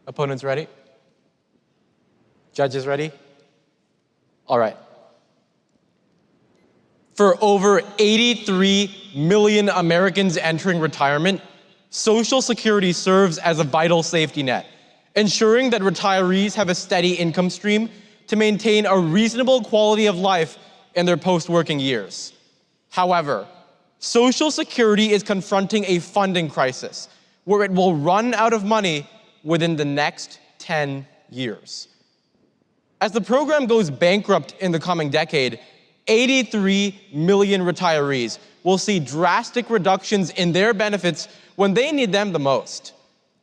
Opponents ready? Judges ready? All right. For over 83 million Americans entering retirement, Social Security serves as a vital safety net, ensuring that retirees have a steady income stream to maintain a reasonable quality of life in their post-working years. However, Social Security is confronting a funding crisis where it will run out of money within the next 10 years. As the program goes bankrupt in the coming decade, 83 million retirees will see drastic reductions in their benefits when they need them the most.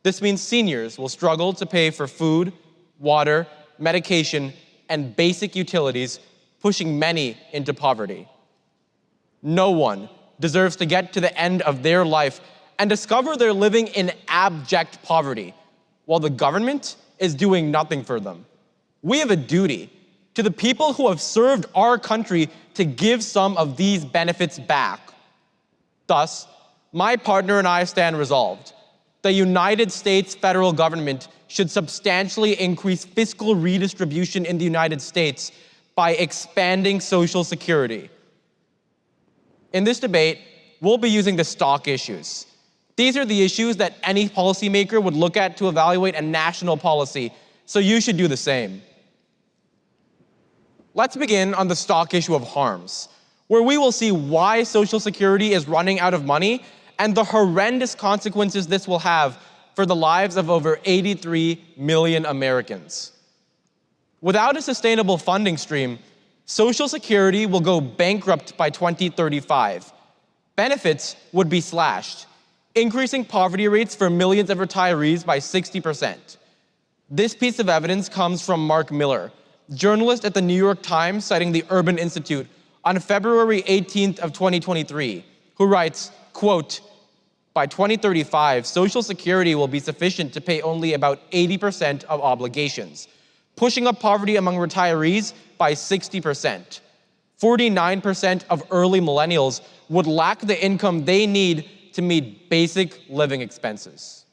This means seniors will struggle to pay for food, water, medication, and basic utilities, pushing many into poverty. No one deserves to get to the end of their life and discover they're living in abject poverty, while the government is doing nothing for them. We have a duty to the people who have served our country to give some of these benefits back. Thus, my partner and I stand resolved. The United States federal government should substantially increase fiscal redistribution in the United States by expanding Social Security. In this debate, we'll be using the stock issues. These are the issues that any policymaker would look at to evaluate a national policy, so you should do the same. Let's begin on the stock issue of harms, where we will see why Social Security is running out of money and the horrendous consequences this will have for the lives of over 83 million Americans. Without a sustainable funding stream, Social Security will go bankrupt by 2035. Benefits would be slashed, increasing poverty rates for millions of retirees by 60%. This piece of evidence comes from Mark Miller, journalist at the New York Times citing the Urban Institute on February 18th of 2023, who writes, quote, "By 2035, Social Security will be sufficient to pay only about 80% of obligations, pushing up poverty among retirees by 60%. 49% of early millennials would lack the income they need to meet basic living expenses."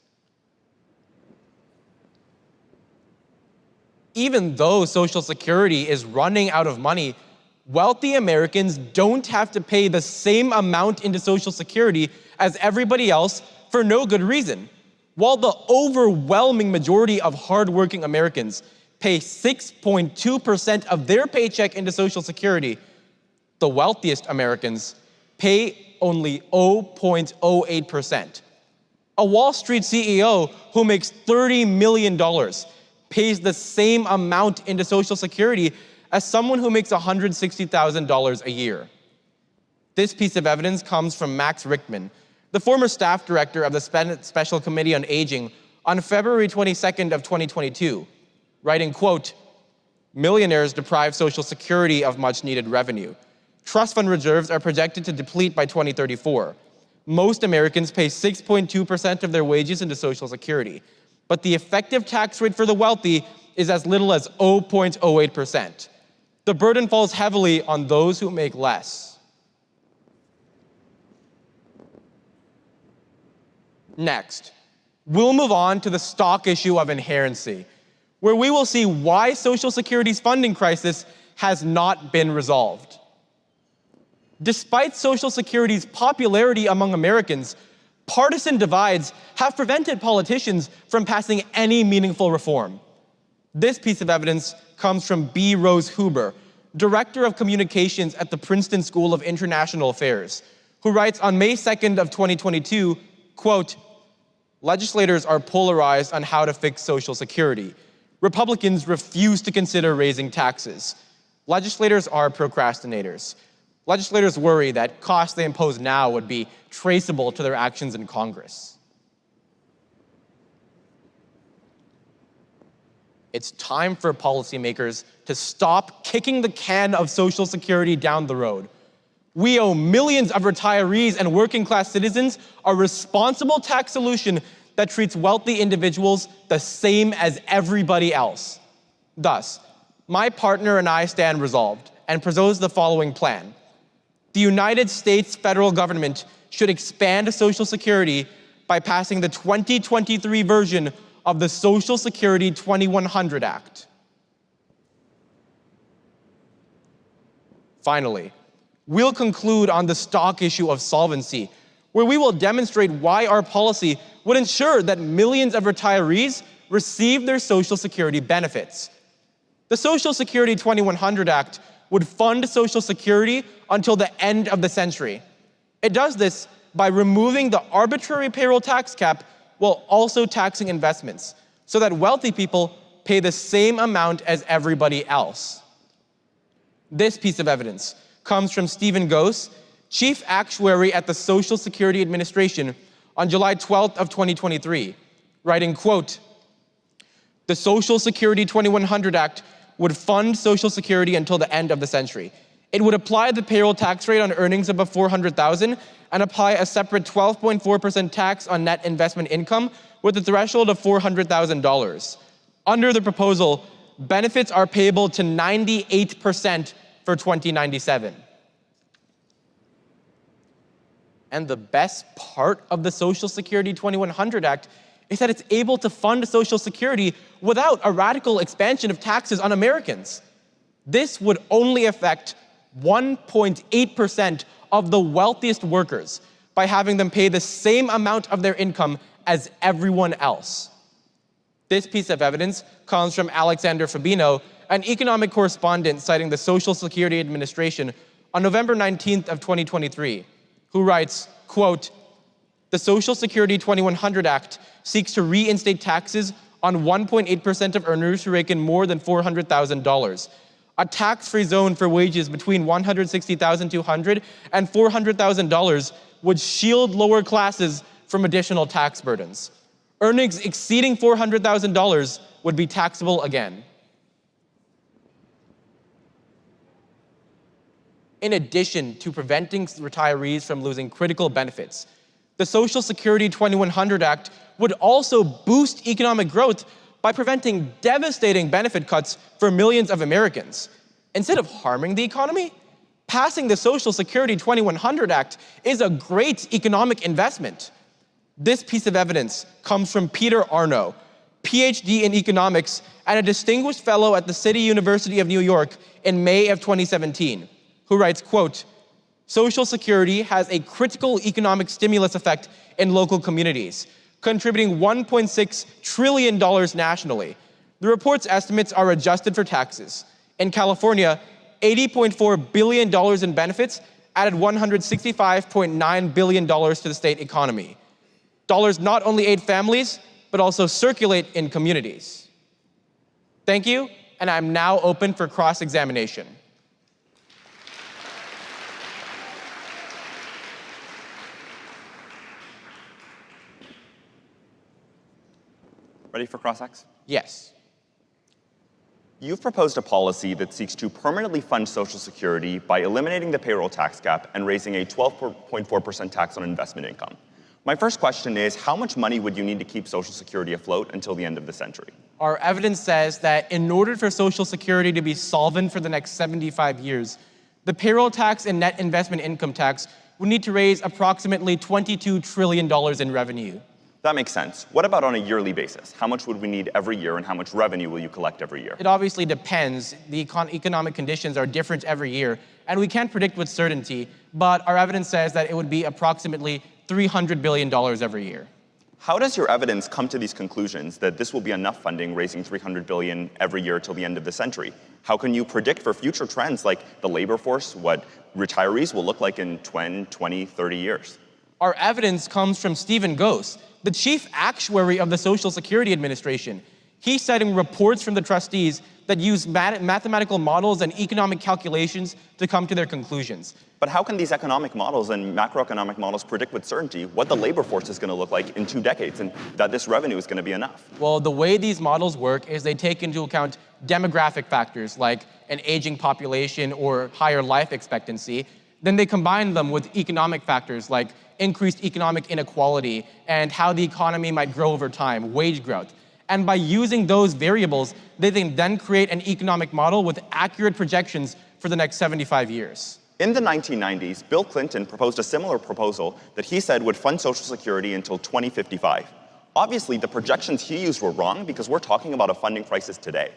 Even though Social Security is running out of money, wealthy Americans don't have to pay the same amount into Social Security as everybody else for no good reason. While the overwhelming majority of hardworking Americans pay 6.2% of their paycheck into Social Security, the wealthiest Americans pay only 0.08%. A Wall Street CEO who makes $30 million pays the same amount into Social Security as someone who makes $160,000 a year. This piece of evidence comes from Max Richtman, the former staff director of the Special Committee on Aging, on February 22nd of 2022, writing, quote, "Millionaires deprive Social Security of much-needed revenue. Trust fund reserves are projected to deplete by 2034. Most Americans pay 6.2% of their wages into Social Security, but the effective tax rate for the wealthy is as little as 0.08%. The burden falls heavily on those who make less." Next, we'll move on to the stock issue of inherency, where we will see why Social Security's funding crisis has not been resolved. Despite Social Security's popularity among Americans, partisan divides have prevented politicians from passing any meaningful reform. This piece of evidence comes from B. Rose Huber, Director of Communications at the Princeton School of International Affairs, who writes on May 2nd of 2022, quote, "Legislators are polarized on how to fix Social Security. Republicans refuse to consider raising taxes. Legislators are procrastinators. Legislators worry that costs they impose now would be traceable to their actions in Congress." It's time for policymakers to stop kicking the can of Social Security down the road. We owe millions of retirees and working-class citizens a responsible tax solution that treats wealthy individuals the same as everybody else. Thus, my partner and I stand resolved and propose the following plan. The United States federal government should expand Social Security by passing the 2023 version of the Social Security 2100 Act. Finally, we'll conclude on the stock issue of solvency, where we will demonstrate why our policy would ensure that millions of retirees receive their Social Security benefits. The Social Security 2100 Act would fund Social Security until the end of the century. It does this by removing the arbitrary payroll tax cap while also taxing investments, so that wealthy people pay the same amount as everybody else. This piece of evidence comes from Stephen Gose, Chief Actuary at the Social Security Administration, on July 12th of 2023, writing, quote, "The Social Security 2100 Act would fund Social Security until the end of the century. It would apply the payroll tax rate on earnings above $400,000 and apply a separate 12.4% tax on net investment income with a threshold of $400,000. Under the proposal, benefits are payable to 98% for 2097. And the best part of the Social Security 2100 Act is that it's able to fund Social Security without a radical expansion of taxes on Americans. This would only affect 1.8% of the wealthiest workers by having them pay the same amount of their income as everyone else." This piece of evidence comes from Alexander Fabino, an economic correspondent citing the Social Security Administration on November 19th of 2023, who writes, quote, "The Social Security 2100 Act seeks to reinstate taxes on 1.8% of earners who rake in more than $400,000. A tax-free zone for wages between $160,200 and $400,000 would shield lower classes from additional tax burdens. Earnings exceeding $400,000 would be taxable again." In addition to preventing retirees from losing critical benefits, the Social Security 2100 Act would also boost economic growth by preventing devastating benefit cuts for millions of Americans. Instead of harming the economy, passing the Social Security 2100 Act is a great economic investment. This piece of evidence comes from Peter Arno, PhD in economics and a distinguished fellow at the City University of New York in May of 2017, who writes, quote, "Social Security has a critical economic stimulus effect in local communities, contributing $1.6 trillion nationally. The report's estimates are adjusted for taxes. In California, $80.4 billion in benefits added $165.9 billion to the state economy. Dollars not only aid families, but also circulate in communities." Thank you, and I'm now open for cross-examination. Ready for cross-ex? Yes. You've proposed a policy that seeks to permanently fund Social Security by eliminating the payroll tax cap and raising a 12.4% tax on investment income. My first question is, how much money would you need to keep Social Security afloat until the end of the century? Our evidence says that in order for Social Security to be solvent for the next 75 years, the payroll tax and net investment income tax would need to raise approximately $22 trillion in revenue. That makes sense. What about on a yearly basis? How much would we need every year, and how much revenue will you collect every year? It obviously depends. The economic conditions are different every year, and we can't predict with certainty, but our evidence says that it would be approximately $300 billion every year. How does your evidence come to these conclusions that this will be enough funding, raising $300 billion every year till the end of the century? How can you predict for future trends like the labor force, what retirees will look like in 20, 30 years? Our evidence comes from Stephen Gose, the chief actuary of the Social Security Administration. He's citing reports from the trustees that use mathematical models and economic calculations to come to their conclusions. But how can these economic models and macroeconomic models predict with certainty what the labor force is going to look like in 2 decades and that this revenue is going to be enough? Well, the way these models work is they take into account demographic factors like an aging population or higher life expectancy. Then they combine them with economic factors like increased economic inequality and how the economy might grow over time, wage growth. And by using those variables, they can then create an economic model with accurate projections for the next 75 years. In the 1990s, Bill Clinton proposed a similar proposal that he said would fund Social Security until 2055. Obviously, the projections he used were wrong because we're talking about a funding crisis today.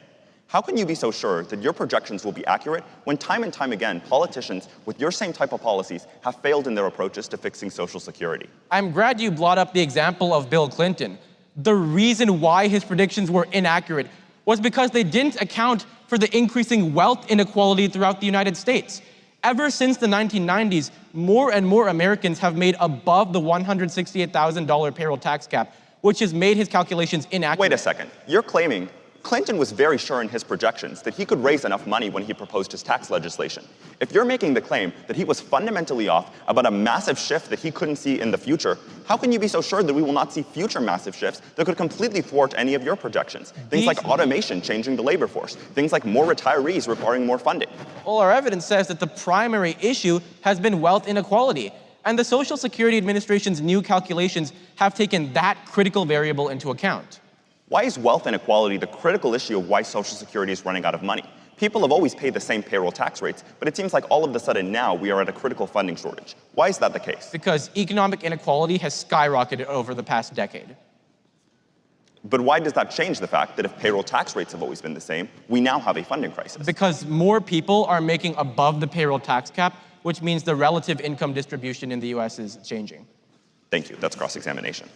How can you be so sure that your projections will be accurate when time and time again, politicians with your same type of policies have failed in their approaches to fixing Social Security? I'm glad you brought up the example of Bill Clinton. The reason why his predictions were inaccurate was because they didn't account for the increasing wealth inequality throughout the United States. Ever since the 1990s, more and more Americans have made above the $168,000 payroll tax cap, which has made his calculations inaccurate. Wait a second. You're claiming Clinton was very sure in his projections that he could raise enough money when he proposed his tax legislation. If you're making the claim that he was fundamentally off about a massive shift that he couldn't see in the future, how can you be so sure that we will not see future massive shifts that could completely thwart any of your projections? Things like automation changing the labor force, things like more retirees requiring more funding. Well, our evidence says that the primary issue has been wealth inequality, and the Social Security Administration's new calculations have taken that critical variable into account. Why is wealth inequality the critical issue of why Social Security is running out of money? People have always paid the same payroll tax rates, but it seems like all of a sudden now we are at a critical funding shortage. Why is that the case? Because economic inequality has skyrocketed over the past decade. But why does that change the fact that if payroll tax rates have always been the same, we now have a funding crisis? Because more people are making above the payroll tax cap, which means the relative income distribution in the US is changing. Thank you. That's cross-examination.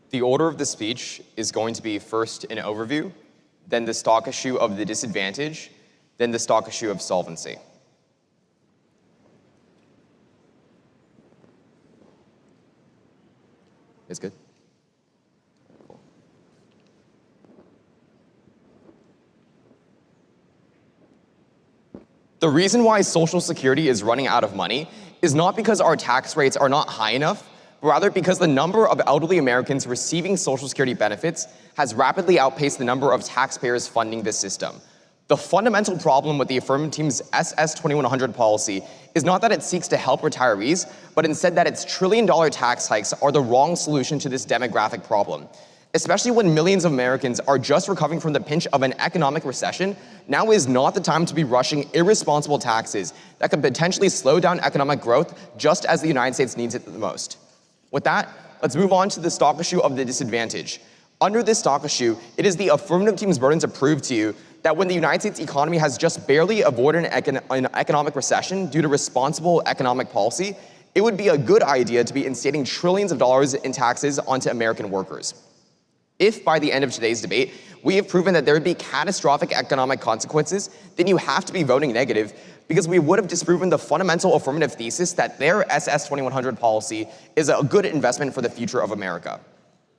The order of the speech is going to be first an overview, then the stock issue of the disadvantage, then the stock issue of solvency. Is good? Cool. The reason why Social Security is running out of money is not because our tax rates are not high enough, but rather because the number of elderly Americans receiving Social Security benefits has rapidly outpaced the number of taxpayers funding this system. The fundamental problem with the Affirmative team's SS2100 policy is not that it seeks to help retirees, but instead that its trillion-dollar tax hikes are the wrong solution to this demographic problem. Especially when millions of Americans are just recovering from the pinch of an economic recession, now is not the time to be rushing irresponsible taxes that could potentially slow down economic growth just as the United States needs it the most. With that, let's move on to the stock issue of the disadvantage. Under this stock issue, it is the Affirmative team's burden to prove to you that when the United States economy has just barely avoided an economic recession due to responsible economic policy, it would be a good idea to be instating trillions of dollars in taxes onto American workers. If by the end of today's debate, we have proven that there would be catastrophic economic consequences, then you have to be voting negative because we would have disproven the fundamental affirmative thesis that their SS2100 policy is a good investment for the future of America.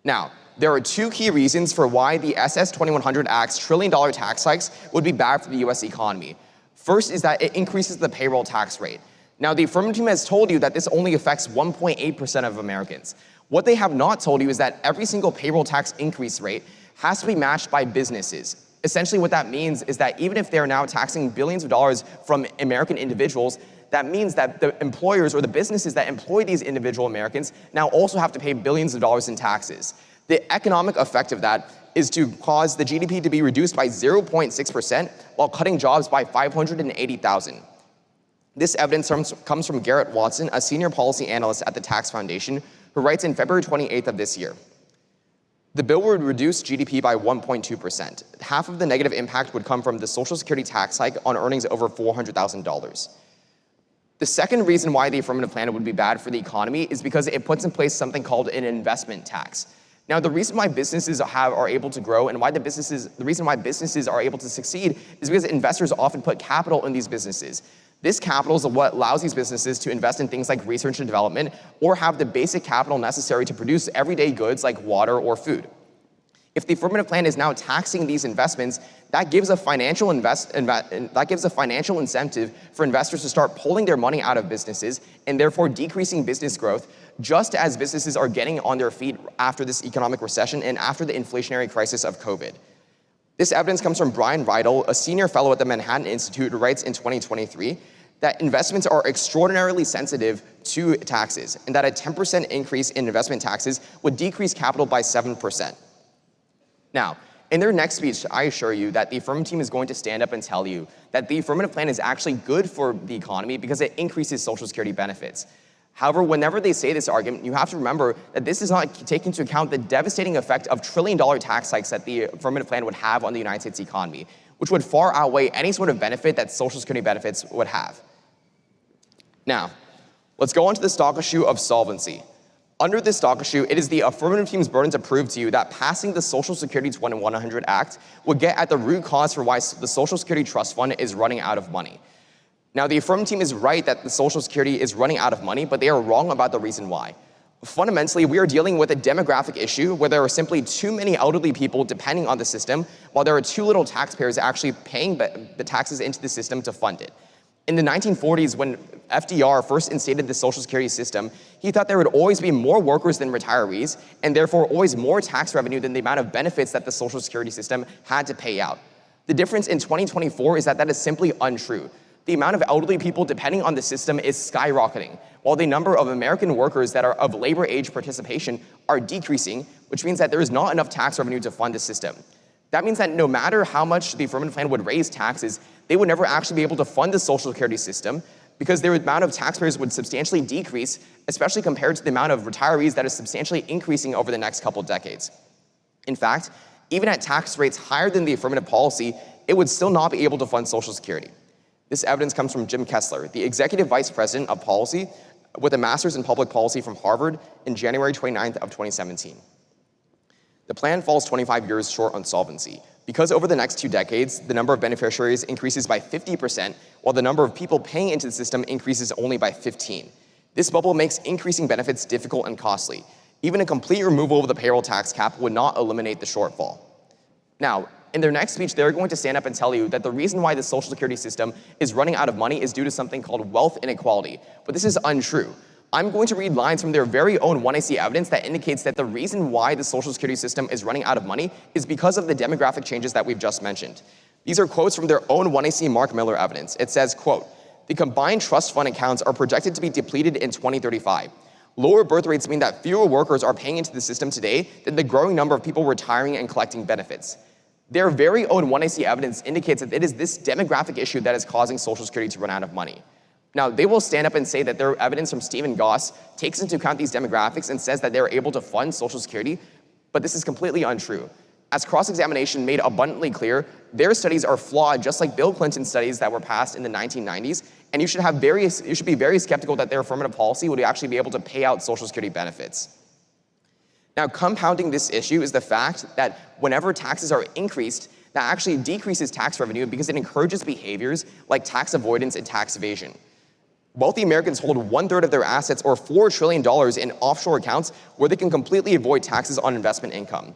Now, there are two key reasons for why the SS2100 Act's trillion-dollar tax hikes would be bad for the US economy. First is that it increases the payroll tax rate. Now, the Affirmative team has told you that this only affects 1.8% of Americans. What they have not told you is that every single payroll tax increase rate has to be matched by businesses. Essentially what that means is that even if they're now taxing billions of dollars from American individuals, that means that the employers or the businesses that employ these individual Americans now also have to pay billions of dollars in taxes. The economic effect of that is to cause the GDP to be reduced by 0.6% while cutting jobs by 580,000. This evidence comes from Garrett Watson, a senior policy analyst at the Tax Foundation, who writes in February 28th of this year. The bill would reduce GDP by 1.2%. Half of the negative impact would come from the Social Security tax hike on earnings over $400,000. The second reason why the affirmative plan would be bad for the economy is because it puts in place something called an investment tax. Now, the reason why businesses are able to grow and the reason why businesses are able to succeed is because investors often put capital in these businesses. This capital is what allows these businesses to invest in things like research and development or have the basic capital necessary to produce everyday goods like water or food. If the affirmative plan is now taxing these investments, that gives a financial incentive for investors to start pulling their money out of businesses and therefore decreasing business growth, just as businesses are getting on their feet after this economic recession and after the inflationary crisis of COVID. This evidence comes from Brian Riedel, a senior fellow at the Manhattan Institute, who writes in 2023 that investments are extraordinarily sensitive to taxes, and that a 10% increase in investment taxes would decrease capital by 7%. Now, in their next speech, I assure you that the Affirmative team is going to stand up and tell you that the Affirmative plan is actually good for the economy because it increases Social Security benefits. However, whenever they say this argument, you have to remember that this does not take into account the devastating effect of trillion-dollar tax hikes that the Affirmative plan would have on the United States economy, which would far outweigh any sort of benefit that Social Security benefits would have. Now, let's go on to the stock issue of solvency. Under this stock issue, it is the Affirmative team's burden to prove to you that passing the Social Security 2100 Act would get at the root cause for why the Social Security Trust Fund is running out of money. Now, the Affirmative team is right that the Social Security is running out of money, but they are wrong about the reason why. Fundamentally, we are dealing with a demographic issue where there are simply too many elderly people depending on the system, while there are too little taxpayers actually paying the taxes into the system to fund it. In the 1940s, when FDR first instated the Social Security system, he thought there would always be more workers than retirees, and therefore always more tax revenue than the amount of benefits that the Social Security system had to pay out. The difference in 2024 is that is simply untrue. The amount of elderly people depending on the system is skyrocketing, while the number of American workers that are of labor age participation are decreasing, which means that there is not enough tax revenue to fund the system. That means that no matter how much the Affirmative plan would raise taxes, they would never actually be able to fund the Social Security system because the amount of taxpayers would substantially decrease, especially compared to the amount of retirees that is substantially increasing over the next couple decades. In fact, even at tax rates higher than the Affirmative policy, it would still not be able to fund Social Security. This evidence comes from Jim Kessler, the Executive Vice President of Policy with a Master's in Public Policy from Harvard in January 29th of 2017. The plan falls 25 years short on solvency, because over the next 2 decades, the number of beneficiaries increases by 50%, while the number of people paying into the system increases only by 15%. This bubble makes increasing benefits difficult and costly. Even a complete removal of the payroll tax cap would not eliminate the shortfall. Now, in their next speech, they're going to stand up and tell you that the reason why the Social Security system is running out of money is due to something called wealth inequality, but this is untrue. I'm going to read lines from their very own 1AC evidence that indicates that the reason why the Social Security system is running out of money is because of the demographic changes that we've just mentioned. These are quotes from their own 1AC Mark Miller evidence. It says, quote, "The combined trust fund accounts are projected to be depleted in 2035. Lower birth rates mean that fewer workers are paying into the system today than the growing number of people retiring and collecting benefits." Their very own 1AC evidence indicates that it is this demographic issue that is causing Social Security to run out of money. Now, they will stand up and say that their evidence from Stephen Goss takes into account these demographics and says that they're able to fund Social Security, but this is completely untrue. As cross-examination made abundantly clear, their studies are flawed just like Bill Clinton's studies that were passed in the 1990s, and you should be very skeptical that their affirmative policy would actually be able to pay out Social Security benefits. Now, compounding this issue is the fact that whenever taxes are increased, that actually decreases tax revenue because it encourages behaviors like tax avoidance and tax evasion. Wealthy Americans hold 1/3 of their assets, or $4 trillion, in offshore accounts where they can completely avoid taxes on investment income.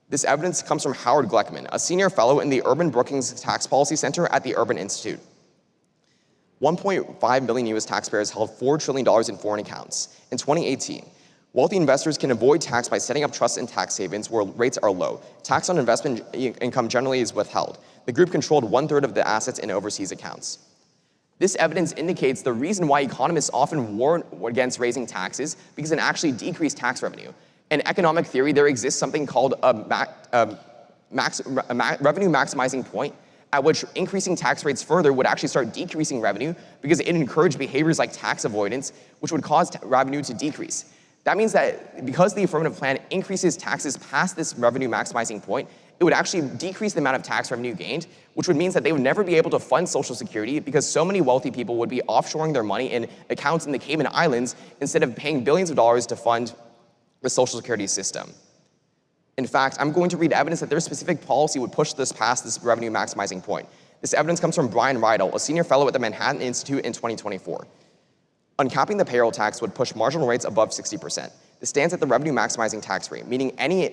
This evidence comes from Howard Gleckman, a senior fellow in the Urban Brookings Tax Policy Center at the Urban Institute. 1.5 million U.S. taxpayers held $4 trillion in foreign accounts. In 2018, wealthy investors can avoid tax by setting up trusts and tax havens where rates are low. Tax on investment income generally is withheld. The group controlled 1/3 of the assets in overseas accounts. This evidence indicates the reason why economists often warn against raising taxes because it actually decreased tax revenue. In economic theory, there exists something called a revenue maximizing point, at which increasing tax rates further would actually start decreasing revenue because it encouraged behaviors like tax avoidance, which would cause revenue to decrease. That means that because the affirmative plan increases taxes past this revenue maximizing point, it would actually decrease the amount of tax revenue gained, which would mean that they would never be able to fund Social Security because so many wealthy people would be offshoring their money in accounts in the Cayman Islands instead of paying billions of dollars to fund the Social Security system. In fact, I'm going to read evidence that their specific policy would push this past this revenue maximizing point. This evidence comes from Brian Rydell, a senior fellow at the Manhattan Institute in 2024. Uncapping the payroll tax would push marginal rates above 60%. This stands at the revenue maximizing tax rate, meaning any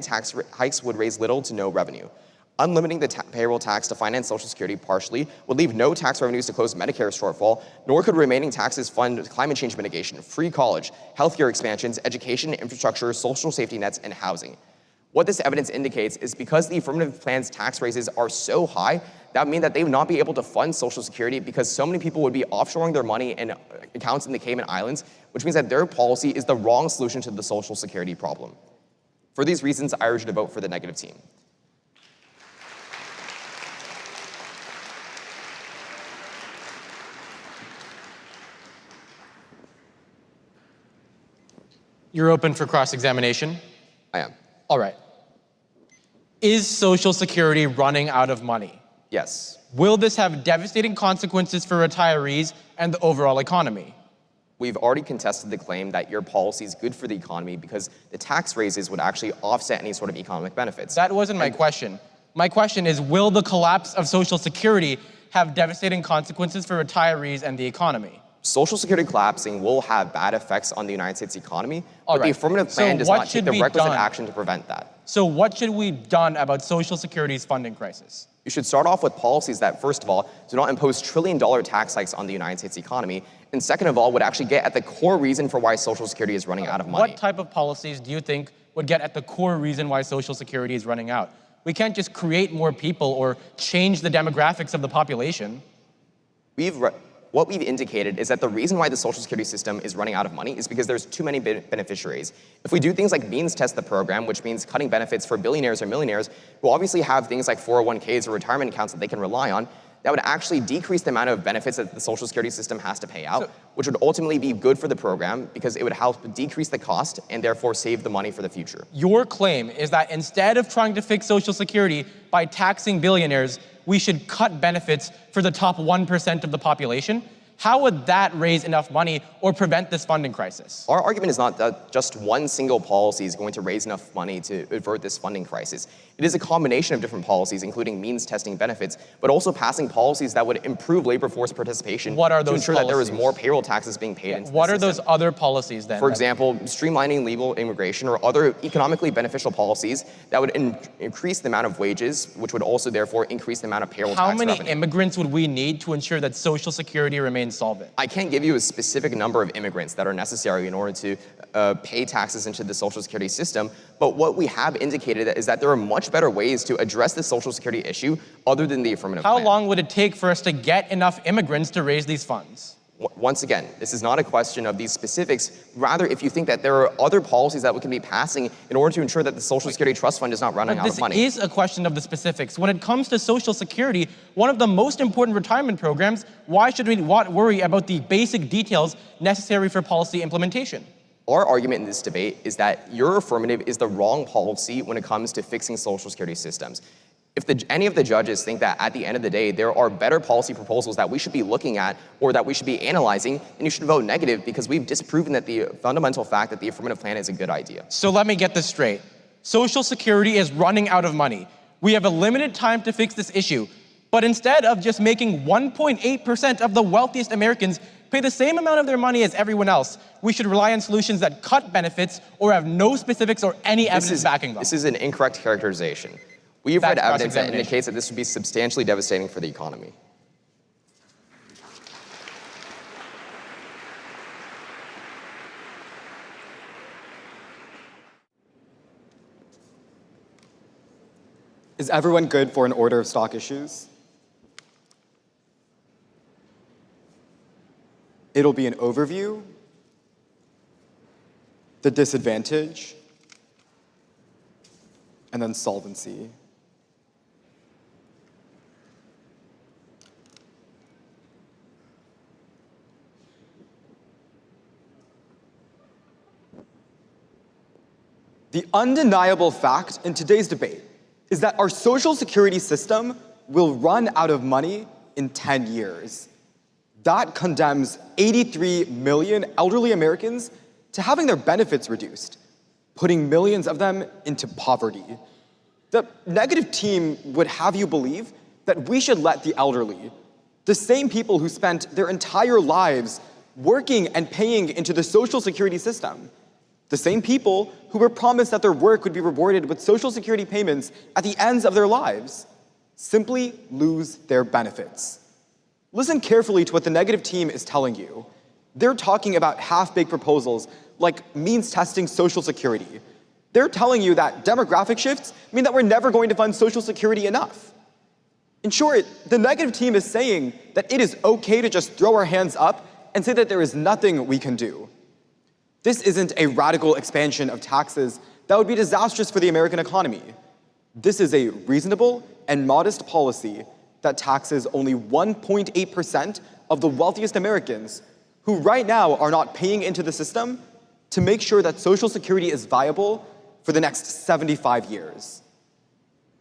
tax hikes would raise little to no revenue. Unlimiting the payroll tax to finance Social Security partially would leave no tax revenues to close Medicare's shortfall, nor could remaining taxes fund climate change mitigation, free college, healthcare expansions, education, infrastructure, social safety nets, and housing. What this evidence indicates is because the affirmative plan's tax raises are so high, that would mean that they would not be able to fund Social Security because so many people would be offshoring their money in accounts in the Cayman Islands, which means that their policy is the wrong solution to the Social Security problem. For these reasons, I urge you to vote for the negative team. You're open for cross-examination? I am. All right. Is Social Security running out of money? Yes. Will this have devastating consequences for retirees and the overall economy? We've already contested the claim that your policy is good for the economy because the tax raises would actually offset any sort of economic benefits. That wasn't my question. My question is, will the collapse of Social Security have devastating consequences for retirees and the economy? Social Security collapsing will have bad effects on the United States economy, but the affirmative plan does what not take should the be requisite done? action to prevent that. So what should we have done about Social Security's funding crisis? You should start off with policies that, first of all, do not impose trillion-dollar tax hikes on the United States economy, and second of all, would actually get at the core reason for why Social Security is running out of money. What type of policies do you think would get at the core reason why Social Security is running out? We can't just create more people or change the demographics of the population. What we've indicated is that the reason why the Social Security system is running out of money is because there's too many beneficiaries. If we do things like means test the program, which means cutting benefits for billionaires or millionaires, who obviously have things like 401ks or retirement accounts that they can rely on, that would actually decrease the amount of benefits that the Social Security system has to pay out, which would ultimately be good for the program because it would help decrease the cost and therefore save the money for the future. Your claim is that instead of trying to fix Social Security by taxing billionaires, we should cut benefits for the top 1% of the population. How would that raise enough money or prevent this funding crisis? Our argument is not that just one single policy is going to raise enough money to avert this funding crisis. It is a combination of different policies, including means testing benefits, but also passing policies that would improve labor force participation What are those to ensure policies? that there is more payroll taxes being paid into What the are those system. other policies then? For example, streamlining legal immigration or other economically beneficial policies that would increase the amount of wages, which would also therefore increase the amount of payroll How tax many revenue. immigrants would we need to ensure that Social Security remains solvent? I can't give you a specific number of immigrants that are necessary in order to pay taxes into the Social Security system, but what we have indicated is that there are much better ways to address the Social Security issue other than the affirmative How plan. long would it take for us to get enough immigrants to raise these funds? Once again, this is not a question of these specifics. Rather, if you think that there are other policies that we can be passing in order to ensure that the Social Security Trust Fund is not running out of money. This is a question of the specifics. When it comes to Social Security, one of the most important retirement programs, why should we worry about the basic details necessary for policy implementation? Our argument in this debate is that your affirmative is the wrong policy when it comes to fixing Social Security systems. If any of the judges think that at the end of the day there are better policy proposals that we should be looking at or that we should be analyzing, then you should vote negative because we've disproven that the fundamental fact that the affirmative plan is a good idea. So let me get this straight. Social Security is running out of money. We have a limited time to fix this issue. But instead of just making 1.8% of the wealthiest Americans pay the same amount of their money as everyone else, we should rely on solutions that cut benefits or have no specifics or any evidence backing them. This is an incorrect characterization. We have read evidence that indicates that this would be substantially devastating for the economy. Is everyone good for an order of stock issues? It'll be an overview, the disadvantage, and then solvency. The undeniable fact in today's debate is that our Social Security system will run out of money in 10 years. That condemns 83 million elderly Americans to having their benefits reduced, putting millions of them into poverty. The negative team would have you believe that we should let the elderly, the same people who spent their entire lives working and paying into the Social Security system, the same people who were promised that their work would be rewarded with Social Security payments at the ends of their lives, simply lose their benefits. Listen carefully to what the negative team is telling you. They're talking about half-baked proposals like means testing Social Security. They're telling you that demographic shifts mean that we're never going to fund Social Security enough. In short, the negative team is saying that it is okay to just throw our hands up and say that there is nothing we can do. This isn't a radical expansion of taxes that would be disastrous for the American economy. This is a reasonable and modest policy that taxes only 1.8% of the wealthiest Americans who right now are not paying into the system to make sure that Social Security is viable for the next 75 years.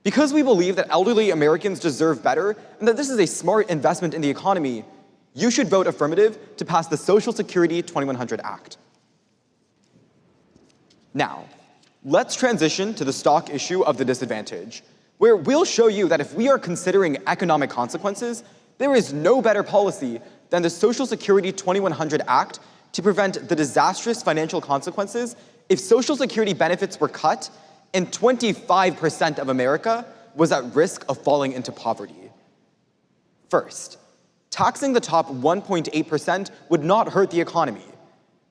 Because we believe that elderly Americans deserve better and that this is a smart investment in the economy, you should vote affirmative to pass the Social Security 2100 Act. Now, let's transition to the stock issue of the disadvantage, where we'll show you that if we are considering economic consequences, there is no better policy than the Social Security 2100 Act to prevent the disastrous financial consequences if Social Security benefits were cut and 25% of America was at risk of falling into poverty. First, taxing the top 1.8% would not hurt the economy.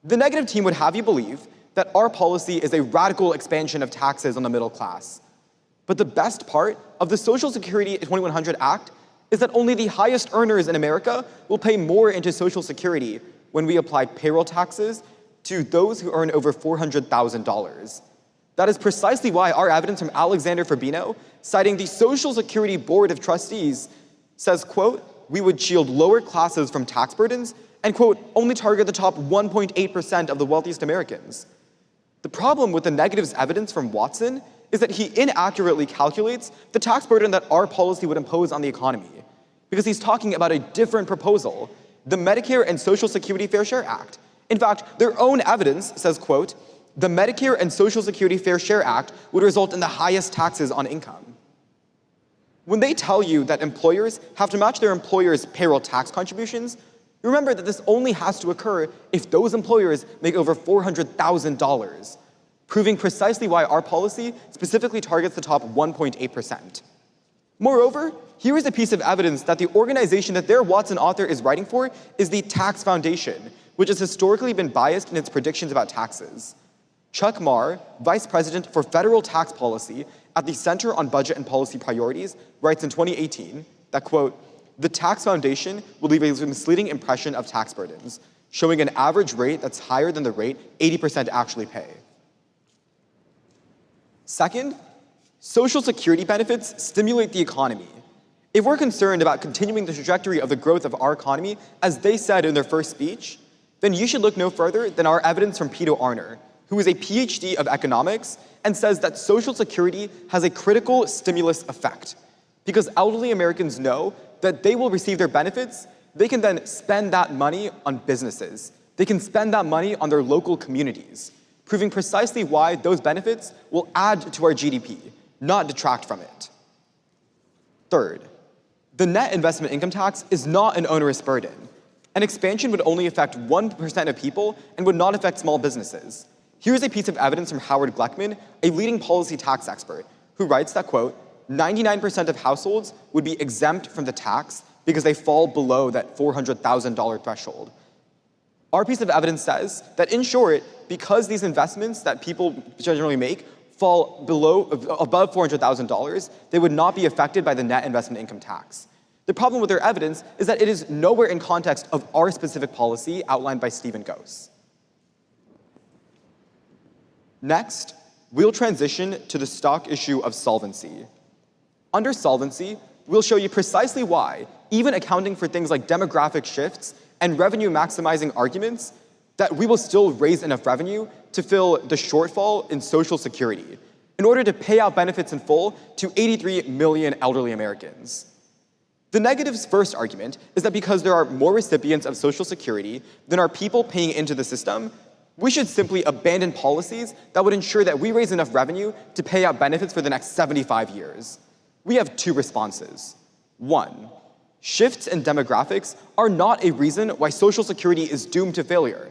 The negative team would have you believe that our policy is a radical expansion of taxes on the middle class. But the best part of the Social Security 2100 Act is that only the highest earners in America will pay more into Social Security when we apply payroll taxes to those who earn over $400,000. That is precisely why our evidence from Alexander Fabino, citing the Social Security Board of Trustees, says, quote, we would shield lower classes from tax burdens and, quote, only target the top 1.8% of the wealthiest Americans. The problem with the negatives evidence from Watson is that he inaccurately calculates the tax burden that our policy would impose on the economy, because he's talking about a different proposal, the Medicare and Social Security Fair Share Act. In fact, their own evidence says, quote, the Medicare and Social Security Fair Share Act would result in the highest taxes on income. When they tell you that employers have to match their employers' payroll tax contributions, remember that this only has to occur if those employers make over $400,000, proving precisely why our policy specifically targets the top 1.8%. Moreover, here is a piece of evidence that the organization that their Watson author is writing for is the Tax Foundation, which has historically been biased in its predictions about taxes. Chuck Marr, Vice President for Federal Tax Policy at the Center on Budget and Policy Priorities, writes in 2018 that, quote, the Tax Foundation will leave a misleading impression of tax burdens, showing an average rate that's higher than the rate 80% actually pay. Second, Social Security benefits stimulate the economy. If we're concerned about continuing the trajectory of the growth of our economy, as they said in their first speech, then you should look no further than our evidence from Peter Arner, who is a PhD of economics and says that Social Security has a critical stimulus effect. Because elderly Americans know that they will receive their benefits, they can then spend that money on businesses. They can spend that money on their local communities, proving precisely why those benefits will add to our GDP, not detract from it. Third, the net investment income tax is not an onerous burden. An expansion would only affect 1% of people and would not affect small businesses. Here's a piece of evidence from Howard Gleckman, a leading policy tax expert, who writes that, quote, 99% of households would be exempt from the tax because they fall below that $400,000 threshold. Our piece of evidence says that, in short, because these investments that people generally make fall above $400,000, they would not be affected by the net investment income tax. The problem with their evidence is that it is nowhere in context of our specific policy outlined by Stephen Gose. Next, we'll transition to the stock issue of solvency. Under solvency, we'll show you precisely why, even accounting for things like demographic shifts and revenue maximizing arguments, that we will still raise enough revenue to fill the shortfall in Social Security in order to pay out benefits in full to 83 million elderly Americans. The negative's first argument is that because there are more recipients of Social Security than are people paying into the system, we should simply abandon policies that would ensure that we raise enough revenue to pay out benefits for the next 75 years. We have two responses. One, shifts in demographics are not a reason why Social Security is doomed to failure.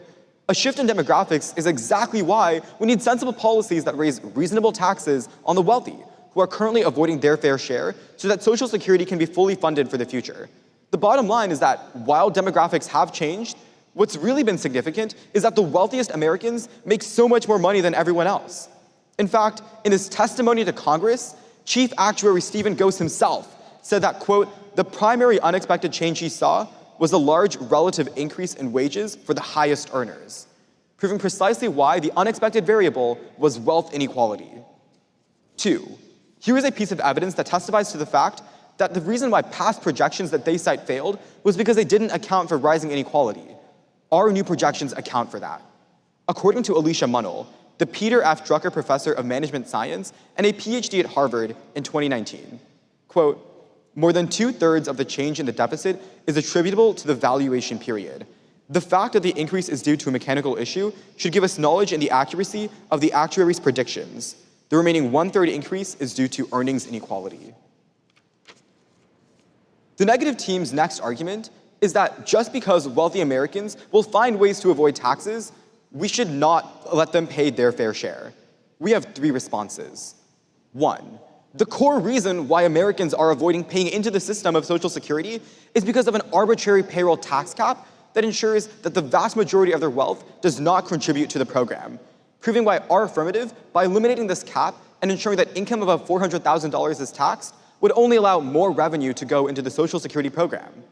A shift in demographics is exactly why we need sensible policies that raise reasonable taxes on the wealthy, who are currently avoiding their fair share, so that Social Security can be fully funded for the future. The bottom line is that while demographics have changed, what's really been significant is that the wealthiest Americans make so much more money than everyone else. In fact, in his testimony to Congress, Chief Actuary Stephen Gose himself said that, quote, the primary unexpected change he saw was a large relative increase in wages for the highest earners, proving precisely why the unexpected variable was wealth inequality. 2, here is a piece of evidence that testifies to the fact that the reason why past projections that they cite failed was because they didn't account for rising inequality. Our new projections account for that. According to Alicia Munnell, the Peter F. Drucker Professor of Management Science and a PhD at Harvard in 2019, quote, more than 2/3 of the change in the deficit is attributable to the valuation period. The fact that the increase is due to a mechanical issue should give us knowledge in the accuracy of the actuary's predictions. The remaining 1/3 increase is due to earnings inequality. The negative team's next argument is that just because wealthy Americans will find ways to avoid taxes, we should not let them pay their fair share. We have 3 responses. 1, the core reason why Americans are avoiding paying into the system of Social Security is because of an arbitrary payroll tax cap that ensures that the vast majority of their wealth does not contribute to the program, proving why our affirmative, by eliminating this cap and ensuring that income above $400,000 is taxed, would only allow more revenue to go into the Social Security program.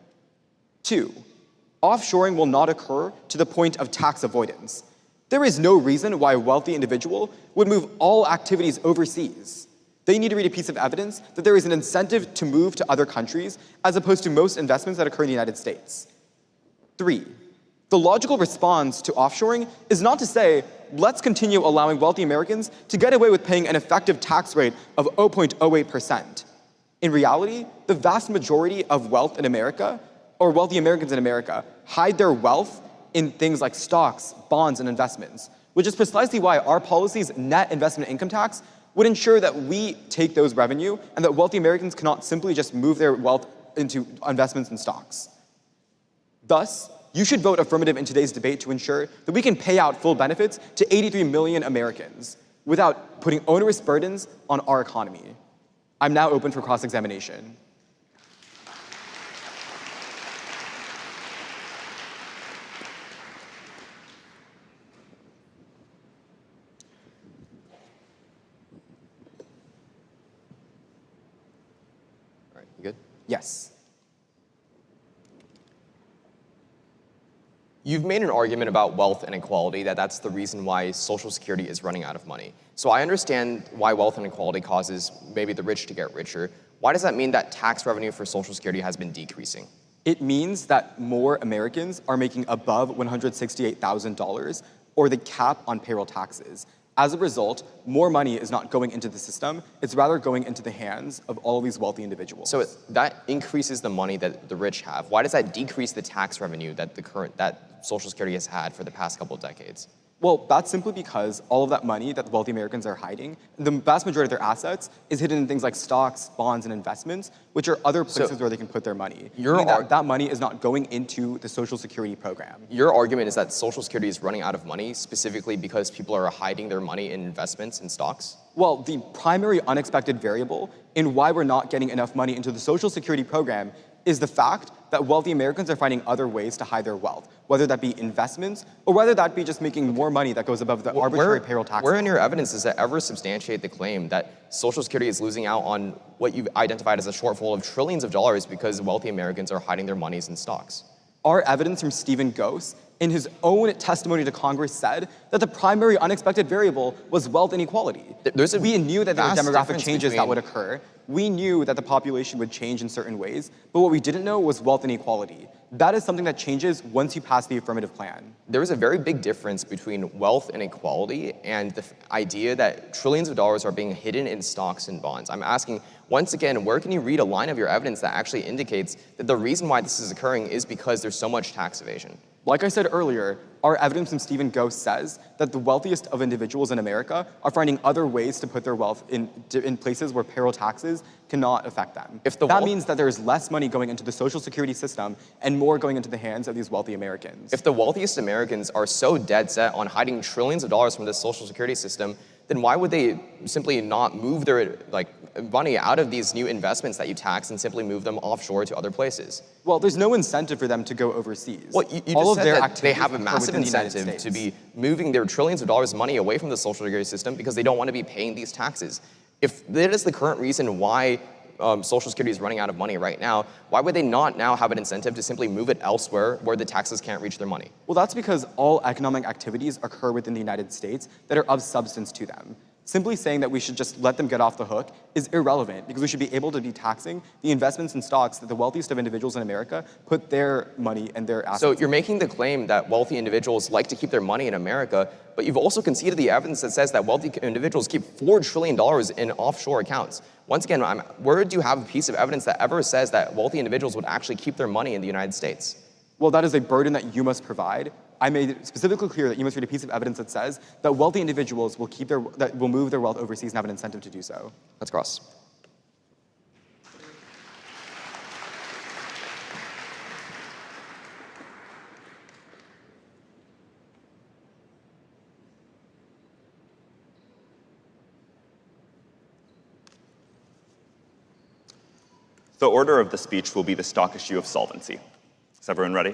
2, offshoring will not occur to the point of tax avoidance. There is no reason why a wealthy individual would move all activities overseas. They need to read a piece of evidence that there is an incentive to move to other countries as opposed to most investments that occur in the United States. 3, the logical response to offshoring is not to say, let's continue allowing wealthy Americans to get away with paying an effective tax rate of 0.08%. In reality, the vast majority of wealth in America, or wealthy Americans in America, hide their wealth in things like stocks, bonds, and investments, which is precisely why our policy's net investment income tax would ensure that we take those revenue and that wealthy Americans cannot simply just move their wealth into investments and stocks. Thus, you should vote affirmative in today's debate to ensure that we can pay out full benefits to 83 million Americans without putting onerous burdens on our economy. I'm now open for cross-examination. All right, you good? Yes. You've made an argument about wealth inequality, that's the reason why Social Security is running out of money. So I understand why wealth inequality causes maybe the rich to get richer. Why does that mean that tax revenue for Social Security has been decreasing? It means that more Americans are making above $168,000 or the cap on payroll taxes. As a result, more money is not going into the system, it's rather going into the hands of all of these wealthy individuals. So that increases the money that the rich have. Why does that decrease the tax revenue that that Social Security has had for the past couple of decades? Well, that's simply because all of that money that the wealthy Americans are hiding, the vast majority of their assets is hidden in things like stocks, bonds, and investments, which are other places where they can put their money. That money is not going into the Social Security program. Your argument is that Social Security is running out of money specifically because people are hiding their money in investments and stocks? Well, the primary unexpected variable in why we're not getting enough money into the Social Security program is the fact that wealthy Americans are finding other ways to hide their wealth, whether that be investments or whether that be just making more money that goes above the arbitrary payroll tax. Where in your evidence does that ever substantiate the claim that Social Security is losing out on what you've identified as a shortfall of trillions of dollars because wealthy Americans are hiding their monies in stocks? Our evidence from Stephen Gose in his own testimony to Congress said that the primary unexpected variable was wealth inequality. We knew that there were demographic changes that would occur. We knew that the population would change in certain ways, but what we didn't know was wealth inequality. That is something that changes once you pass the affirmative plan. There is a very big difference between wealth inequality and the idea that trillions of dollars are being hidden in stocks and bonds. I'm asking, once again, where can you read a line of your evidence that actually indicates that the reason why this is occurring is because there's so much tax evasion? Like I said earlier, our evidence from Stephen Gose says that the wealthiest of individuals in America are finding other ways to put their wealth in places where payroll taxes cannot affect them. That means that there is less money going into the Social Security system and more going into the hands of these wealthy Americans. If the wealthiest Americans are so dead set on hiding trillions of dollars from the Social Security system, then why would they simply not move their money out of these new investments that you tax and simply move them offshore to other places? Well, there's no incentive for them to go overseas. Well, you All just of said their that they have a activities are massive within the United incentive to States. be moving their trillions of dollars of money away from the social security system because they don't want to be paying these taxes. If that is the current reason why Social Security is running out of money right now, why would they not now have an incentive to simply move it elsewhere where the taxes can't reach their money? Well, that's because all economic activities occur within the United States that are of substance to them. Simply saying that we should just let them get off the hook is irrelevant because we should be able to be taxing the investments in stocks that the wealthiest of individuals in America put their money and their assets. So you're making the claim that wealthy individuals like to keep their money in America, but you've also conceded the evidence that says that wealthy individuals keep $4 trillion in offshore accounts. Once again, where do you have a piece of evidence that ever says that wealthy individuals would actually keep their money in the United States? Well, that is a burden that you must provide. I made it specifically clear that you must read a piece of evidence that says that wealthy individuals will will move their wealth overseas and have an incentive to do so. Let's cross. The order of the speech will be the stock issue of solvency. Is everyone ready?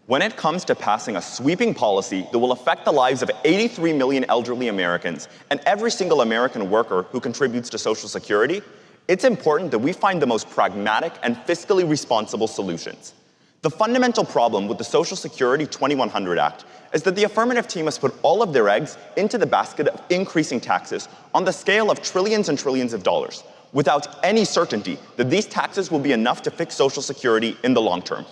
When it comes to passing a sweeping policy that will affect the lives of 83 million elderly Americans and every single American worker who contributes to Social Security, it's important that we find the most pragmatic and fiscally responsible solutions. The fundamental problem with the Social Security 2100 Act is that the affirmative team has put all of their eggs into the basket of increasing taxes on the scale of trillions and trillions of dollars, without any certainty that these taxes will be enough to fix Social Security in the long term.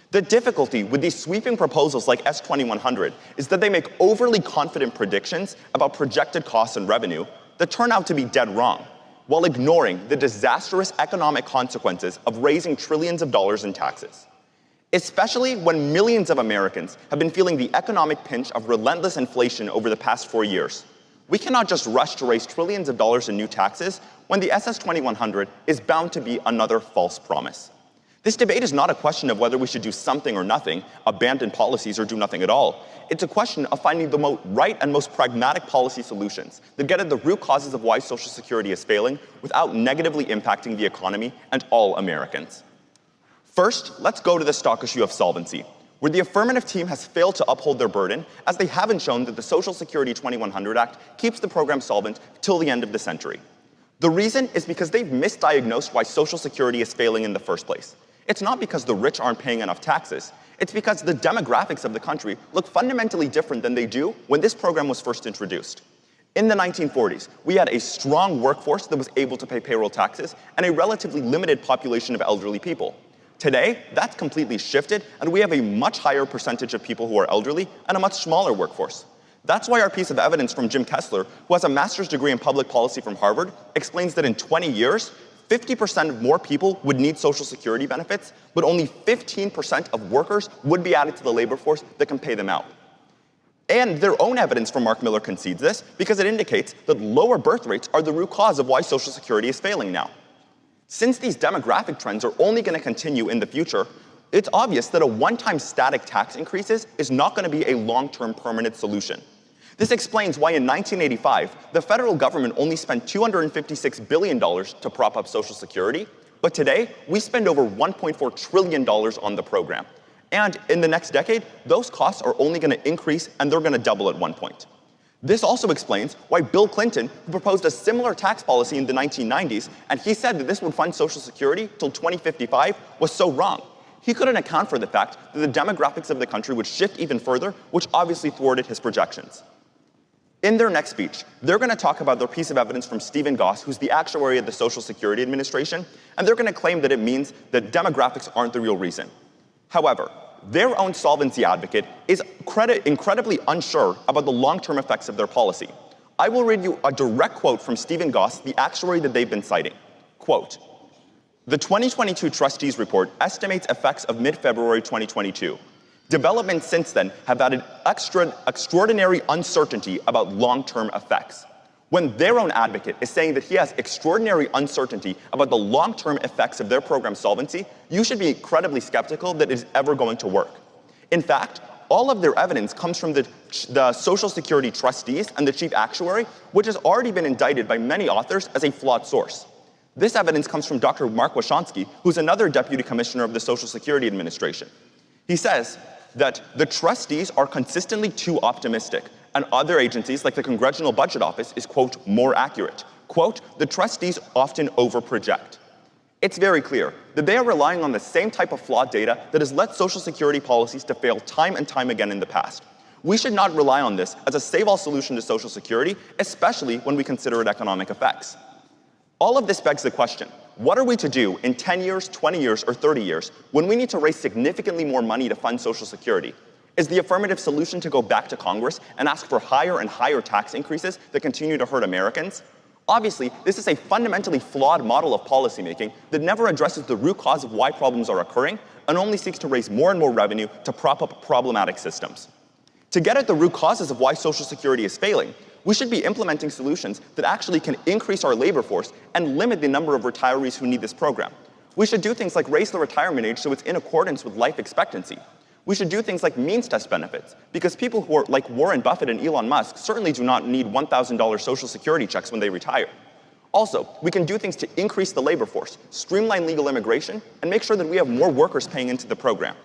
The difficulty with these sweeping proposals like S2100 is that they make overly confident predictions about projected costs and revenue that turn out to be dead wrong, while ignoring the disastrous economic consequences of raising trillions of dollars in taxes. Especially when millions of Americans have been feeling the economic pinch of relentless inflation over the past 4 years. We cannot just rush to raise trillions of dollars in new taxes when the SS2100 is bound to be another false promise. This debate is not a question of whether we should do something or nothing, abandon policies or do nothing at all. It's a question of finding the right and most pragmatic policy solutions that get at the root causes of why Social Security is failing without negatively impacting the economy and all Americans. First, let's go to the stock issue of solvency, where the affirmative team has failed to uphold their burden as they haven't shown that the Social Security 2100 Act keeps the program solvent till the end of the century. The reason is because they've misdiagnosed why Social Security is failing in the first place. It's not because the rich aren't paying enough taxes. It's because the demographics of the country look fundamentally different than they do when this program was first introduced. In the 1940s, we had a strong workforce that was able to pay payroll taxes and a relatively limited population of elderly people. Today, that's completely shifted, and we have a much higher percentage of people who are elderly and a much smaller workforce. That's why our piece of evidence from Jim Kessler, who has a master's degree in public policy from Harvard, explains that in 20 years, 50% more people would need Social Security benefits, but only 15% of workers would be added to the labor force that can pay them out. And their own evidence from Mark Miller concedes this because it indicates that lower birth rates are the root cause of why Social Security is failing now. Since these demographic trends are only going to continue in the future, it's obvious that a one-time static tax increases is not going to be a long-term permanent solution. This explains why in 1985, the federal government only spent $256 billion to prop up Social Security, but today, we spend over $1.4 trillion on the program. And in the next decade, those costs are only going to increase and they're going to double at one point. This also explains why Bill Clinton, who proposed a similar tax policy in the 1990s, and he said that this would fund Social Security till 2055, was so wrong. He couldn't account for the fact that the demographics of the country would shift even further, which obviously thwarted his projections. In their next speech, they're going to talk about their piece of evidence from Stephen Goss, who's the actuary at the Social Security Administration, and they're going to claim that it means that demographics aren't the real reason. However, their own solvency advocate is incredibly unsure about the long-term effects of their policy. I will read you a direct quote from Stephen Goss, the actuary that they've been citing. Quote, "The 2022 Trustees Report estimates effects of mid-February 2022. Developments since then have added extraordinary uncertainty about long-term effects." When their own advocate is saying that he has extraordinary uncertainty about the long-term effects of their program solvency, you should be incredibly skeptical that it is ever going to work. In fact, all of their evidence comes from the Social Security trustees and the chief actuary, which has already been indicted by many authors as a flawed source. This evidence comes from Dr. Mark Washonsky, who's another deputy commissioner of the Social Security Administration. He says that the trustees are consistently too optimistic, and other agencies, like the Congressional Budget Office, is, quote, more accurate. Quote, the trustees often overproject. It's very clear that they are relying on the same type of flawed data that has led Social Security policies to fail time and time again in the past. We should not rely on this as a save-all solution to Social Security, especially when we consider its economic effects. All of this begs the question, what are we to do in 10 years, 20 years, or 30 years when we need to raise significantly more money to fund Social Security? Is the affirmative solution to go back to Congress and ask for higher and higher tax increases that continue to hurt Americans? Obviously, this is a fundamentally flawed model of policymaking that never addresses the root cause of why problems are occurring and only seeks to raise more and more revenue to prop up problematic systems. To get at the root causes of why Social Security is failing, we should be implementing solutions that actually can increase our labor force and limit the number of retirees who need this program. We should do things like raise the retirement age so it's in accordance with life expectancy. We should do things like means test benefits, because people who are like Warren Buffett and Elon Musk certainly do not need $1,000 Social Security checks when they retire. Also, we can do things to increase the labor force, streamline legal immigration, and make sure that we have more workers paying into the program.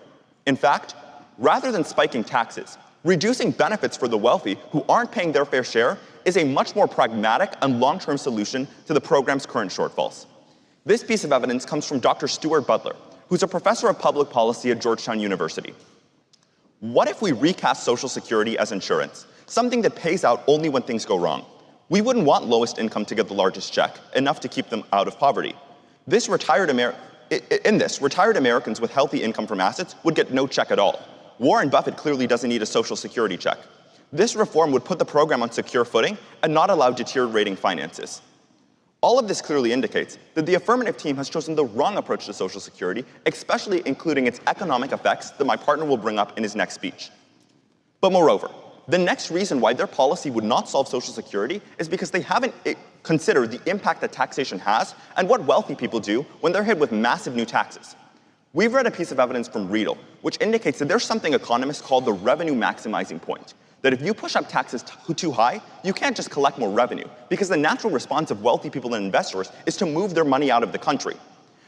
In fact, rather than spiking taxes, reducing benefits for the wealthy who aren't paying their fair share is a much more pragmatic and long-term solution to the program's current shortfalls. This piece of evidence comes from Dr. Stuart Butler, who's a professor of public policy at Georgetown University. What if we recast Social Security as insurance, something that pays out only when things go wrong? We wouldn't want lowest income to get the largest check, enough to keep them out of poverty. Retired Americans with healthy income from assets would get no check at all. Warren Buffett clearly doesn't need a Social Security check. This reform would put the program on secure footing and not allow deteriorating finances. All of this clearly indicates that the affirmative team has chosen the wrong approach to Social Security, especially including its economic effects that my partner will bring up in his next speech. But moreover, the next reason why their policy would not solve Social Security is because they haven't considered the impact that taxation has and what wealthy people do when they're hit with massive new taxes. We've read a piece of evidence from Riedel, which indicates that there's something economists call the revenue maximizing point. That if you push up taxes too high, you can't just collect more revenue, because the natural response of wealthy people and investors is to move their money out of the country.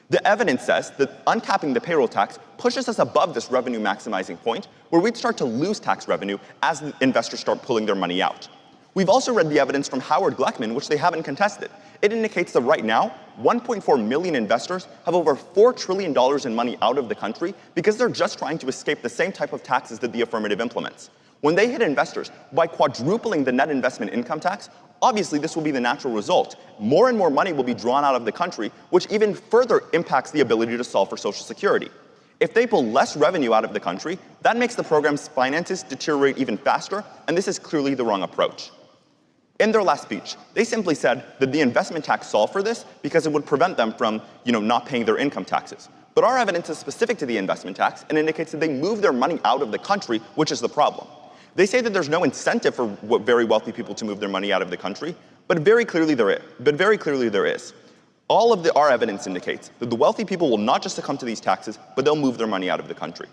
The evidence says that uncapping the payroll tax pushes us above this revenue maximizing point, where we'd start to lose tax revenue as the investors start pulling their money out. We've also read the evidence from Howard Gleckman, which they haven't contested. It indicates that right now, 1.4 million investors have over $4 trillion in money out of the country because they're just trying to escape the same type of taxes that the affirmative implements. When they hit investors by quadrupling the net investment income tax, obviously this will be the natural result. More and more money will be drawn out of the country, which even further impacts the ability to solve for Social Security. If they pull less revenue out of the country, that makes the program's finances deteriorate even faster, and this is clearly the wrong approach. In their last speech, they simply said that the investment tax solved for this because it would prevent them from, not paying their income taxes. But our evidence is specific to the investment tax and indicates that they move their money out of the country, which is the problem. They say that there's no incentive for very wealthy people to move their money out of the country, but very clearly there is. All of our evidence indicates that the wealthy people will not just succumb to these taxes, but they'll move their money out of the country.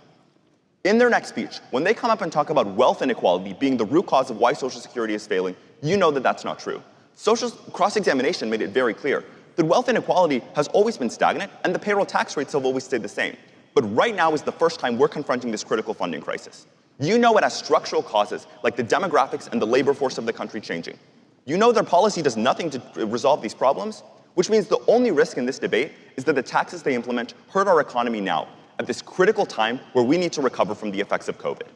In their next speech, when they come up and talk about wealth inequality being the root cause of why Social Security is failing, you know that that's not true. Social cross-examination made it very clear that wealth inequality has always been stagnant and the payroll tax rates have always stayed the same. But right now is the first time we're confronting this critical funding crisis. You know it has structural causes like the demographics and the labor force of the country changing. You know their policy does nothing to resolve these problems, which means the only risk in this debate is that the taxes they implement hurt our economy now, at this critical time where we need to recover from the effects of COVID.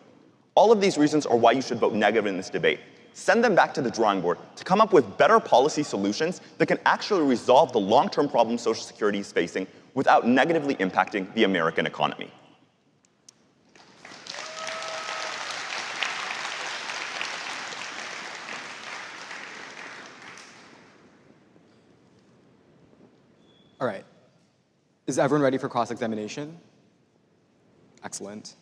All of these reasons are why you should vote negative in this debate. Send them back to the drawing board to come up with better policy solutions that can actually resolve the long-term problems Social Security is facing without negatively impacting the American economy. All right. Is everyone ready for cross-examination? Excellent.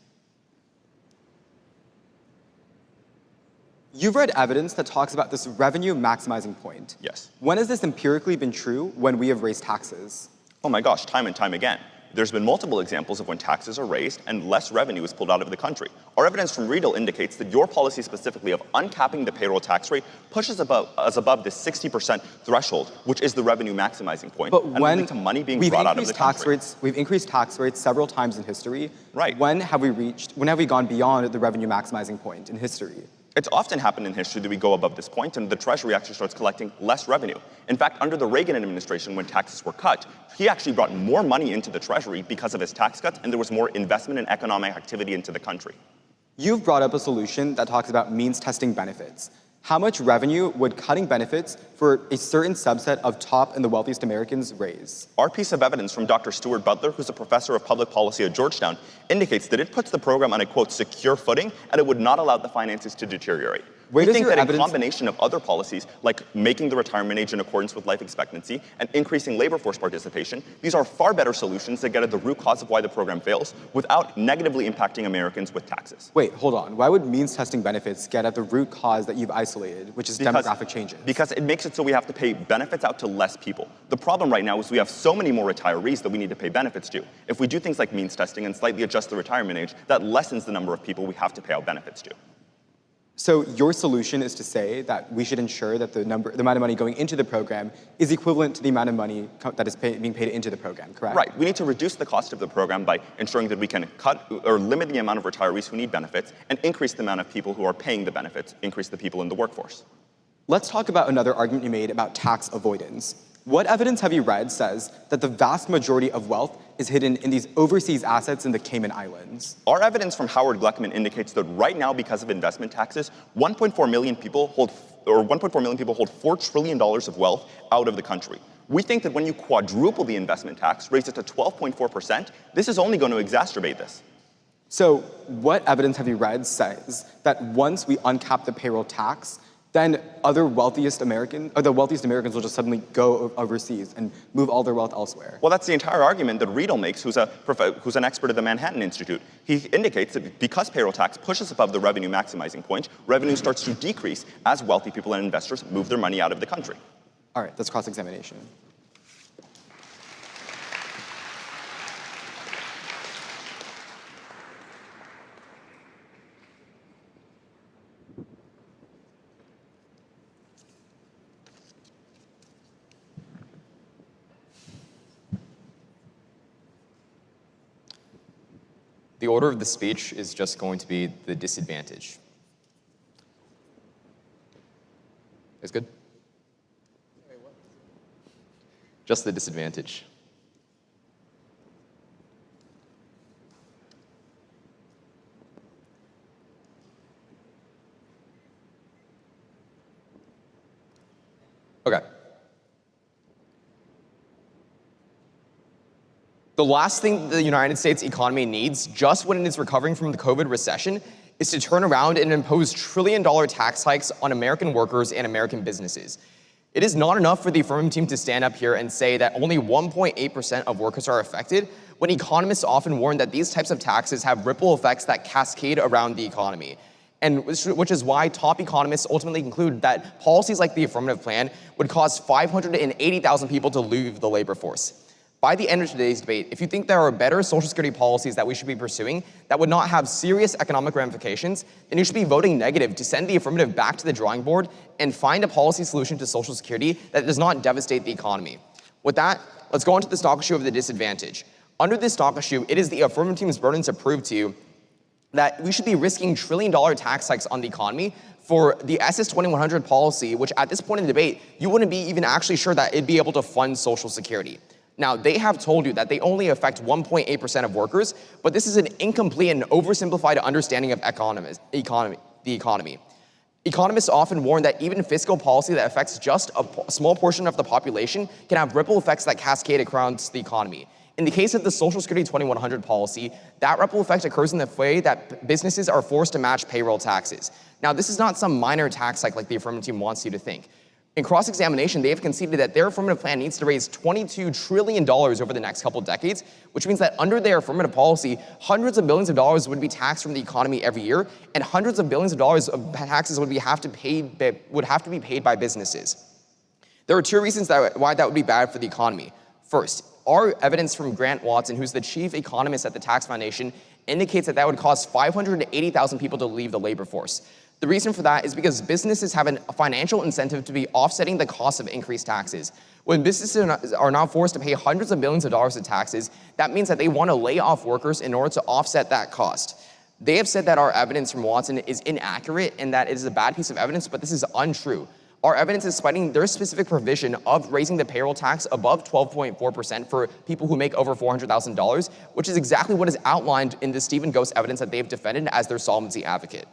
You've read evidence that talks about this revenue maximizing point. Yes. When has this empirically been true when we have raised taxes? Oh my gosh, time and time again. there's been multiple examples of when taxes are raised and less revenue is pulled out of the country. Our evidence from Riedel indicates that your policy specifically of uncapping the payroll tax rate pushes us above the 60% threshold, which is the revenue maximizing point, But and when lead to money being brought out of the country. we've increased tax rates several times in history. Right. When have we gone beyond the revenue maximizing point in history? It's often happened in history that we go above this point and the Treasury actually starts collecting less revenue. In fact, under the Reagan administration, when taxes were cut, he actually brought more money into the Treasury because of his tax cuts, and there was more investment and economic activity into the country. You've brought up a solution that talks about means testing benefits. How much revenue would cutting benefits for a certain subset of top and the wealthiest Americans raise? Our piece of evidence from Dr. Stuart Butler, who's a professor of public policy at Georgetown, indicates that it puts the program on a, quote, secure footing, and it would not allow the finances to deteriorate. We think that a combination of other policies, like making the retirement age in accordance with life expectancy and increasing labor force participation, these are far better solutions that get at the root cause of why the program fails without negatively impacting Americans with taxes. Wait, hold on. Why would means testing benefits get at the root cause that you've isolated, which is demographic changes? Because it makes it so we have to pay benefits out to less people. The problem right now is we have so many more retirees that we need to pay benefits to. If we do things like means testing and slightly adjust the retirement age, that lessens the number of people we have to pay out benefits to. So your solution is to say that we should ensure that the amount of money going into the program is equivalent to the amount of money that is being paid into the program, correct? Right. We need to reduce the cost of the program by ensuring that we can cut or limit the amount of retirees who need benefits and increase the amount of people who are paying the benefits, increase the people in the workforce. Let's talk about another argument you made about tax avoidance. What evidence have you read says that the vast majority of wealth is hidden in these overseas assets in the Cayman Islands? Our evidence from Howard Gluckman indicates that right now, because of investment taxes, 1.4 million people hold $4 trillion of wealth out of the country. We think that when you quadruple the investment tax, raise it to 12.4%, this is only going to exacerbate this. So what evidence have you read says that once we uncap the payroll tax, then the wealthiest Americans will just suddenly go overseas and move all their wealth elsewhere? Well, that's the entire argument that Riedel makes, who's an expert at the Manhattan Institute. He indicates that because payroll tax pushes above the revenue maximizing point, revenue starts to decrease as wealthy people and investors move their money out of the country. All right, that's cross-examination. The order of the speech is just going to be the disadvantage. Is good? Wait, what? Just the disadvantage. Okay. The last thing the United States economy needs, just when it is recovering from the COVID recession, is to turn around and impose trillion-dollar tax hikes on American workers and American businesses. It is not enough for the Affirmative team to stand up here and say that only 1.8% of workers are affected, when economists often warn that these types of taxes have ripple effects that cascade around the economy. And which is why top economists ultimately conclude that policies like the Affirmative plan would cause 580,000 people to leave the labor force. By the end of today's debate, if you think there are better Social Security policies that we should be pursuing that would not have serious economic ramifications, then you should be voting negative to send the Affirmative back to the drawing board and find a policy solution to Social Security that does not devastate the economy. With that, let's go on to the stock issue of the disadvantage. Under this stock issue, it is the Affirmative team's burden to prove to you that we should be risking trillion-dollar tax hikes on the economy for the SS2100 policy, which at this point in the debate, you wouldn't be even actually sure that it'd be able to fund Social Security. Now, they have told you that they only affect 1.8% of workers, but this is an incomplete and oversimplified understanding of the economy. Economists often warn that even fiscal policy that affects just a small portion of the population can have ripple effects that cascade across the economy. In the case of the Social Security 2100 policy, that ripple effect occurs in the way that businesses are forced to match payroll taxes. Now, this is not some minor tax hike like the Affirmative team wants you to think. In cross-examination, they have conceded that their Affirmative plan needs to raise $22 trillion over the next couple decades, which means that under their Affirmative policy, hundreds of billions of dollars would be taxed from the economy every year, and hundreds of billions of dollars of taxes would have to be paid by businesses. There are two reasons why that would be bad for the economy. First, Our evidence from Grant Watson, who's the chief economist at the Tax Foundation, indicates that that would cause 580,000 people to leave the labor force. The reason for that is because businesses have a financial incentive to be offsetting the cost of increased taxes. When businesses are now forced to pay hundreds of millions of dollars in taxes, that means that they want to lay off workers in order to offset that cost. They have said that our evidence from Watson is inaccurate and that it is a bad piece of evidence, but this is untrue. Our evidence is citing their specific provision of raising the payroll tax above 12.4% for people who make over $400,000, which is exactly what is outlined in the Stephen Ghost evidence that they've defended as their solvency advocate.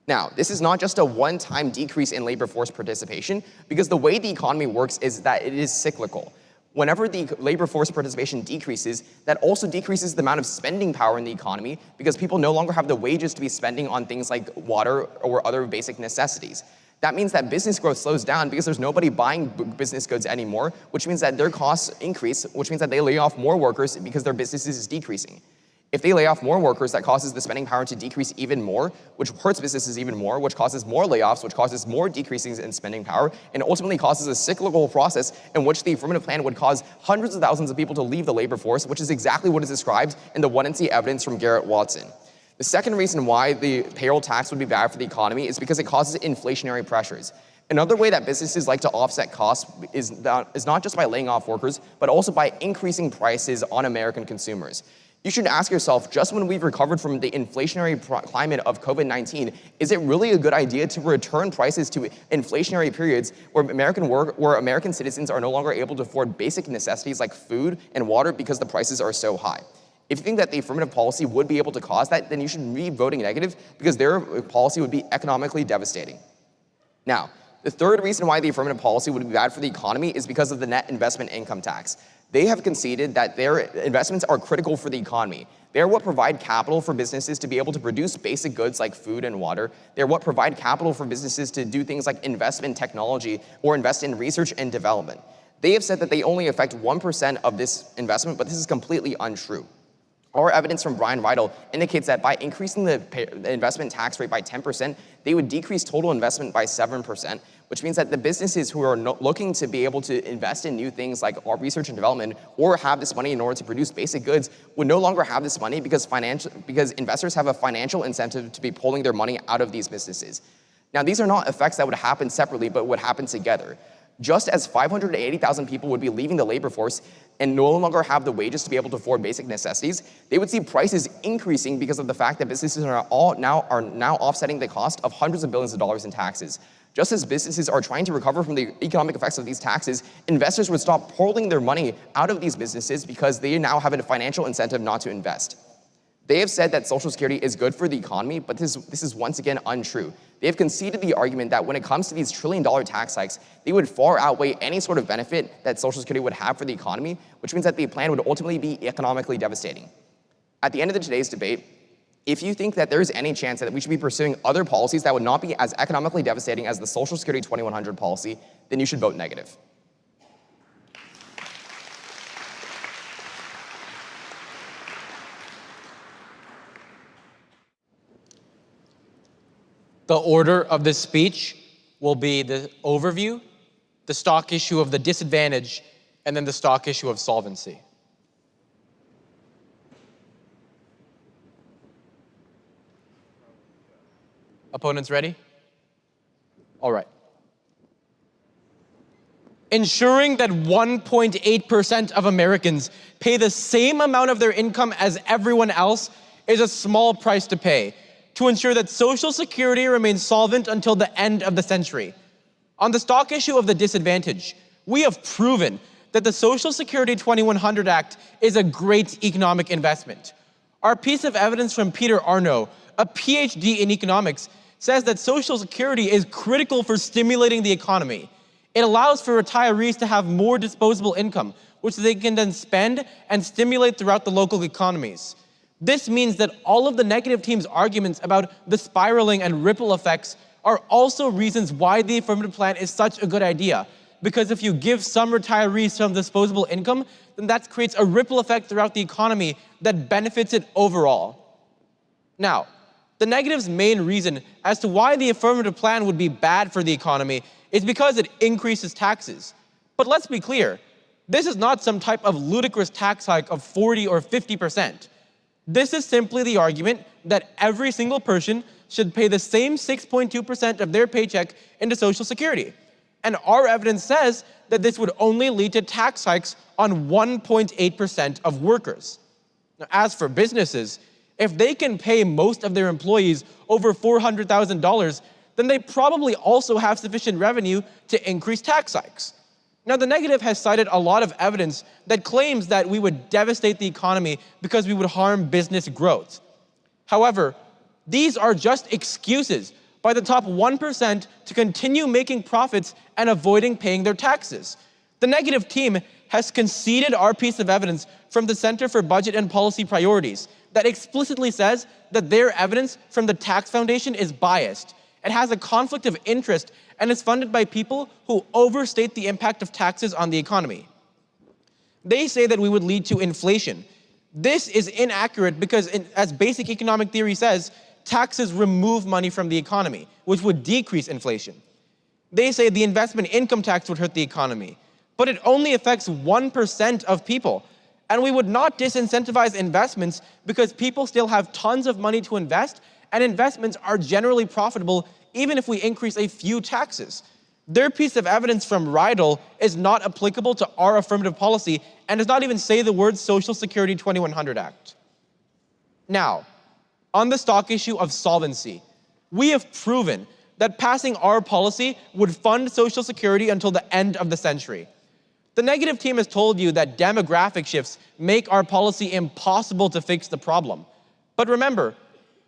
Now, this is not just a one-time decrease in labor force participation, because the way the economy works is that it is cyclical. Whenever the labor force participation decreases, that also decreases the amount of spending power in the economy because people no longer have the wages to be spending on things like water or other basic necessities. That means that business growth slows down because there's nobody buying business goods anymore, which means that their costs increase, which means that they lay off more workers because their business is decreasing. If they lay off more workers, that causes the spending power to decrease even more, which hurts businesses even more, which causes more layoffs, which causes more decreases in spending power, and ultimately causes a cyclical process in which the affirmative plan would cause hundreds of thousands of people to leave the labor force, which is exactly what is described in the 1NC evidence from Garrett Watson. The second reason why the payroll tax would be bad for the economy is because it causes inflationary pressures. Another way that businesses like to offset costs is not just by laying off workers, but also by increasing prices on American consumers. You should ask yourself, just when we've recovered from the inflationary climate of COVID-19, is it really a good idea to return prices to inflationary periods where American citizens are no longer able to afford basic necessities like food and water because the prices are so high? If you think that the affirmative policy would be able to cause that, then you should be voting negative because their policy would be economically devastating. Now, the third reason why the affirmative policy would be bad for the economy is because of the net investment income tax. They have conceded that their investments are critical for the economy. They're what provide capital for businesses to be able to produce basic goods like food and water. They're what provide capital for businesses to do things like invest in technology or invest in research and development. They have said that they only affect 1% of this investment, but this is completely untrue. Our evidence from Brian Riedel indicates that by increasing the investment tax rate by 10%, they would decrease total investment by 7%, which means that the businesses who are looking to be able to invest in new things like research and development or have this money in order to produce basic goods would no longer have this money because investors have a financial incentive to be pulling their money out of these businesses. Now, these are not effects that would happen separately, but would happen together. Just as 580,000 people would be leaving the labor force and no longer have the wages to be able to afford basic necessities, they would see prices increasing because of the fact that businesses are now offsetting the cost of hundreds of billions of dollars in taxes. Just as businesses are trying to recover from the economic effects of these taxes, investors would stop pulling their money out of these businesses because they now have a financial incentive not to invest. They have said that Social Security is good for the economy, but this is once again untrue. They have conceded the argument that when it comes to these trillion-dollar tax hikes, they would far outweigh any sort of benefit that Social Security would have for the economy, which means that the plan would ultimately be economically devastating. At the end of today's debate, if you think that there is any chance that we should be pursuing other policies that would not be as economically devastating as the Social Security 2100 policy, then you should vote negative. The order of this speech will be the overview, the stock issue of the disadvantage, and then the stock issue of solvency. Opponents ready? All right. Ensuring that 1.8% of Americans pay the same amount of their income as everyone else is a small price to pay to ensure that Social Security remains solvent until the end of the century. On the stock issue of the disadvantage, we have proven that the Social Security 2100 Act is a great economic investment. Our piece of evidence from Peter Arno, a PhD in economics, says that Social Security is critical for stimulating the economy. It allows for retirees to have more disposable income, which they can then spend and stimulate throughout the local economies. This means that all of the negative team's arguments about the spiraling and ripple effects are also reasons why the affirmative plan is such a good idea. Because if you give some retirees some disposable income, then that creates a ripple effect throughout the economy that benefits it overall. Now, the negative's main reason as to why the affirmative plan would be bad for the economy is because it increases taxes. But let's be clear, This is not some type of ludicrous tax hike of 40 or 50%. This is simply the argument that every single person should pay the same 6.2% of their paycheck into Social Security. And our evidence says that this would only lead to tax hikes on 1.8% of workers. Now, as for businesses, if they can pay most of their employees over $400,000, then they probably also have sufficient revenue to increase tax hikes. Now, the negative has cited a lot of evidence that claims that we would devastate the economy because we would harm business growth. However, these are just excuses by the top 1% to continue making profits and avoiding paying their taxes. The negative team has conceded our piece of evidence from the Center for Budget and Policy Priorities that explicitly says that their evidence from the Tax Foundation is biased. It has a conflict of interest and is funded by people who overstate the impact of taxes on the economy. They say that we would lead to inflation. This is inaccurate because, as basic economic theory says, taxes remove money from the economy, which would decrease inflation. They say the investment income tax would hurt the economy, but it only affects 1% of people. And we would not disincentivize investments because people still have tons of money to invest, and investments are generally profitable even if we increase a few taxes. Their piece of evidence from rebuttal is not applicable to our affirmative policy and does not even say the words Social Security 2100 Act. Now, on the stock issue of solvency, we have proven that passing our policy would fund Social Security until the end of the century. The negative team has told you that demographic shifts make our policy impossible to fix the problem. But remember,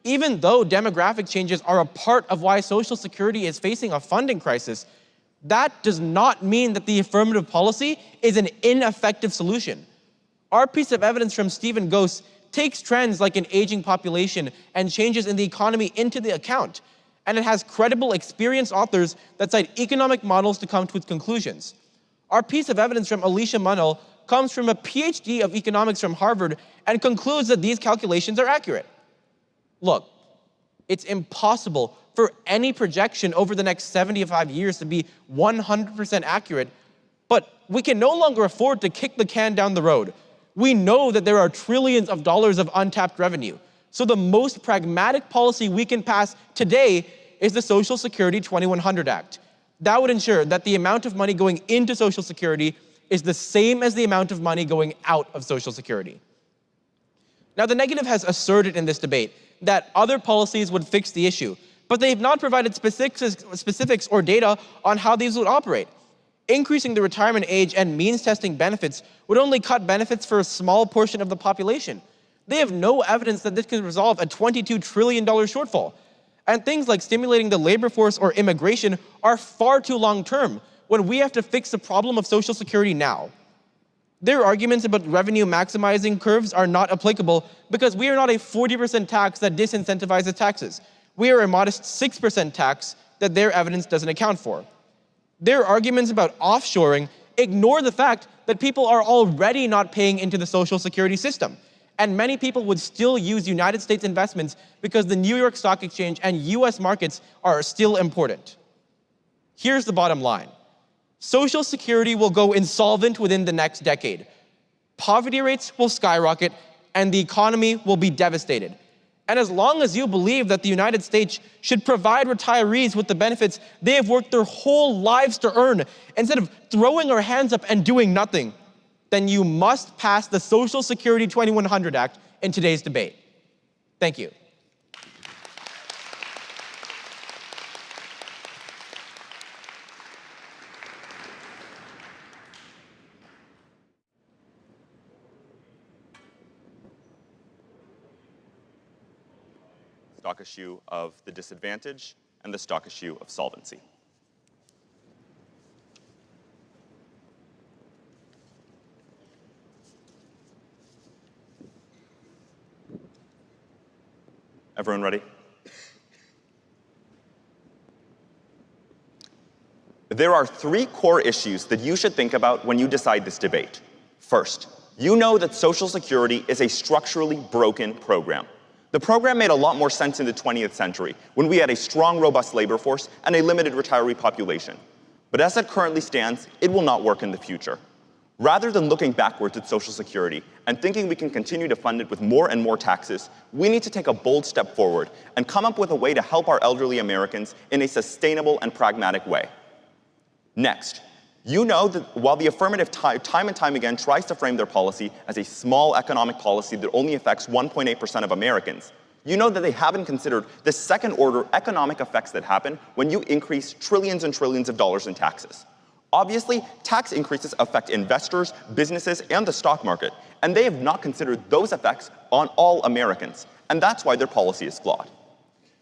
even though demographic changes are a part of why Social Security is facing a funding crisis, that does not mean that the affirmative policy is an ineffective solution. Our piece of evidence from Stephen Gose takes trends like an aging population and changes in the economy into the account, and it has credible, experienced authors that cite economic models to come to its conclusions. Our piece of evidence from Alicia Munnell comes from a PhD of economics from Harvard and concludes that these calculations are accurate. Look, it's impossible for any projection over the next 75 years to be 100% accurate, but we can no longer afford to kick the can down the road. We know that there are trillions of dollars of untapped revenue. So the most pragmatic policy we can pass today is the Social Security 2100 Act. That would ensure that the amount of money going into Social Security is the same as the amount of money going out of Social Security. Now, the negative has asserted in this debate that other policies would fix the issue, but they have not provided specifics or data on how these would operate. Increasing the retirement age and means testing benefits would only cut benefits for a small portion of the population. They have no evidence that this could resolve a $22 trillion shortfall. And things like stimulating the labor force or immigration are far too long-term when we have to fix the problem of Social Security now. Their arguments about revenue maximizing curves are not applicable because we are not a 40% tax that disincentivizes taxes. We are a modest 6% tax that their evidence doesn't account for. Their arguments about offshoring ignore the fact that people are already not paying into the Social Security system, and many people would still use United States investments because the New York Stock Exchange and US markets are still important. Here's the bottom line. Social Security will go insolvent within the next decade. Poverty rates will skyrocket, and the economy will be devastated. And as long as you believe that the United States should provide retirees with the benefits they have worked their whole lives to earn, instead of throwing our hands up and doing nothing, then you must pass the Social Security 2100 Act in today's debate. Thank you. Stock issue of the disadvantage and the stock issue of solvency. Everyone ready? There are three core issues that you should think about when you decide this debate. First, you know that Social Security is a structurally broken program. The program made a lot more sense in the 20th century, when we had a strong, robust labor force and a limited retiree population. But as it currently stands, it will not work in the future. Rather than looking backwards at Social Security and thinking we can continue to fund it with more and more taxes, we need to take a bold step forward and come up with a way to help our elderly Americans in a sustainable and pragmatic way. Next, you know that while the affirmative time and time again tries to frame their policy as a small economic policy that only affects 1.8% of Americans, you know that they haven't considered the second-order economic effects that happen when you increase trillions and trillions of dollars in taxes. Obviously, tax increases affect investors, businesses, and the stock market, and they have not considered those effects on all Americans, and that's why their policy is flawed.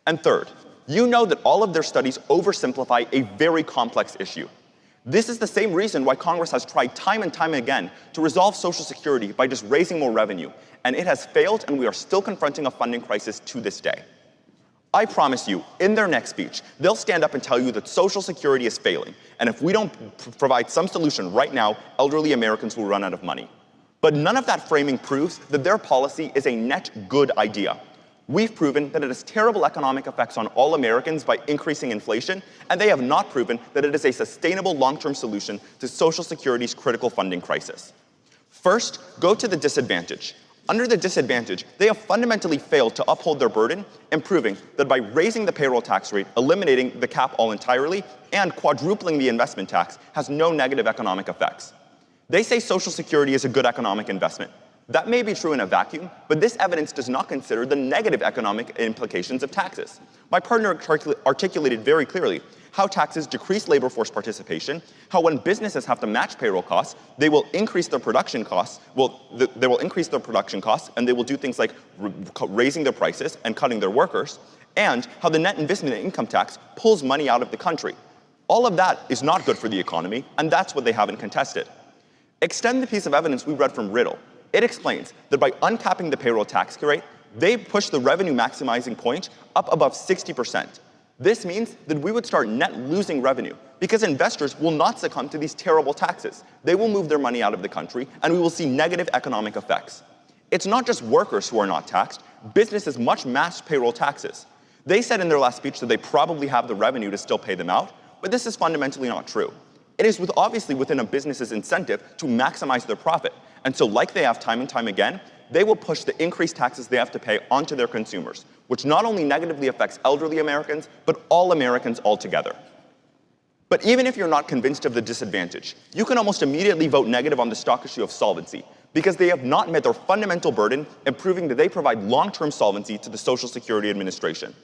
And third, you know that all of their studies oversimplify a very complex issue. This is the same reason why Congress has tried time and time again to resolve Social Security by just raising more revenue, and it has failed, and we are still confronting a funding crisis to this day. I promise you, in their next speech, they'll stand up and tell you that Social Security is failing, and if we don't provide some solution right now, elderly Americans will run out of money. But none of that framing proves that their policy is a net good idea. We've proven that it has terrible economic effects on all Americans by increasing inflation, and they have not proven that it is a sustainable long-term solution to Social Security's critical funding crisis. First, go to the disadvantage. Under the disadvantage, they have fundamentally failed to uphold their burden in proving that by raising the payroll tax rate, eliminating the cap all entirely, and quadrupling the investment tax has no negative economic effects. They say Social Security is a good economic investment. That may be true in a vacuum, but this evidence does not consider the negative economic implications of taxes. My partner articulated very clearly how taxes decrease labor force participation, how when businesses have to match payroll costs, they will increase their production costs, and they will do things like raising their prices and cutting their workers, and how the net investment income tax pulls money out of the country. All of that is not good for the economy, and that's what they haven't contested. Extend the piece of evidence we read from Riddle. It explains that by uncapping the payroll tax rate, they push the revenue maximizing point up above 60%. This means that we would start net losing revenue because investors will not succumb to these terrible taxes. They will move their money out of the country, and we will see negative economic effects. It's not just workers who are not taxed. Businesses must match payroll taxes. They said in their last speech that they probably have the revenue to still pay them out, but this is fundamentally not true. It is obviously within a business's incentive to maximize their profit, and so like they have time and time again, they will push the increased taxes they have to pay onto their consumers, which not only negatively affects elderly Americans, but all Americans altogether. But even if you're not convinced of the disadvantage, you can almost immediately vote negative on the stock issue of Solvency, because they have not met their fundamental burden in proving that they provide long-term solvency to the Social Security Administration.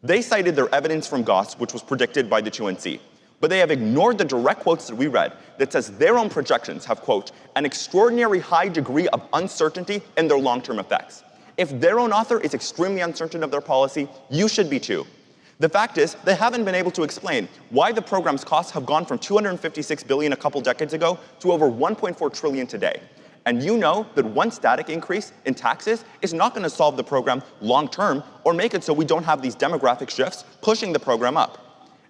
They cited their evidence from Goss, which was predicted by the QNC, but they have ignored the direct quotes that we read that says their own projections have, quote, an extraordinary high degree of uncertainty in their long-term effects. If their own author is extremely uncertain of their policy, you should be too. The fact is, they haven't been able to explain why the program's costs have gone from $256 billion a couple decades ago to over $1.4 trillion today. And you know that one static increase in taxes is not going to solve the program long-term or make it so we don't have these demographic shifts pushing the program up.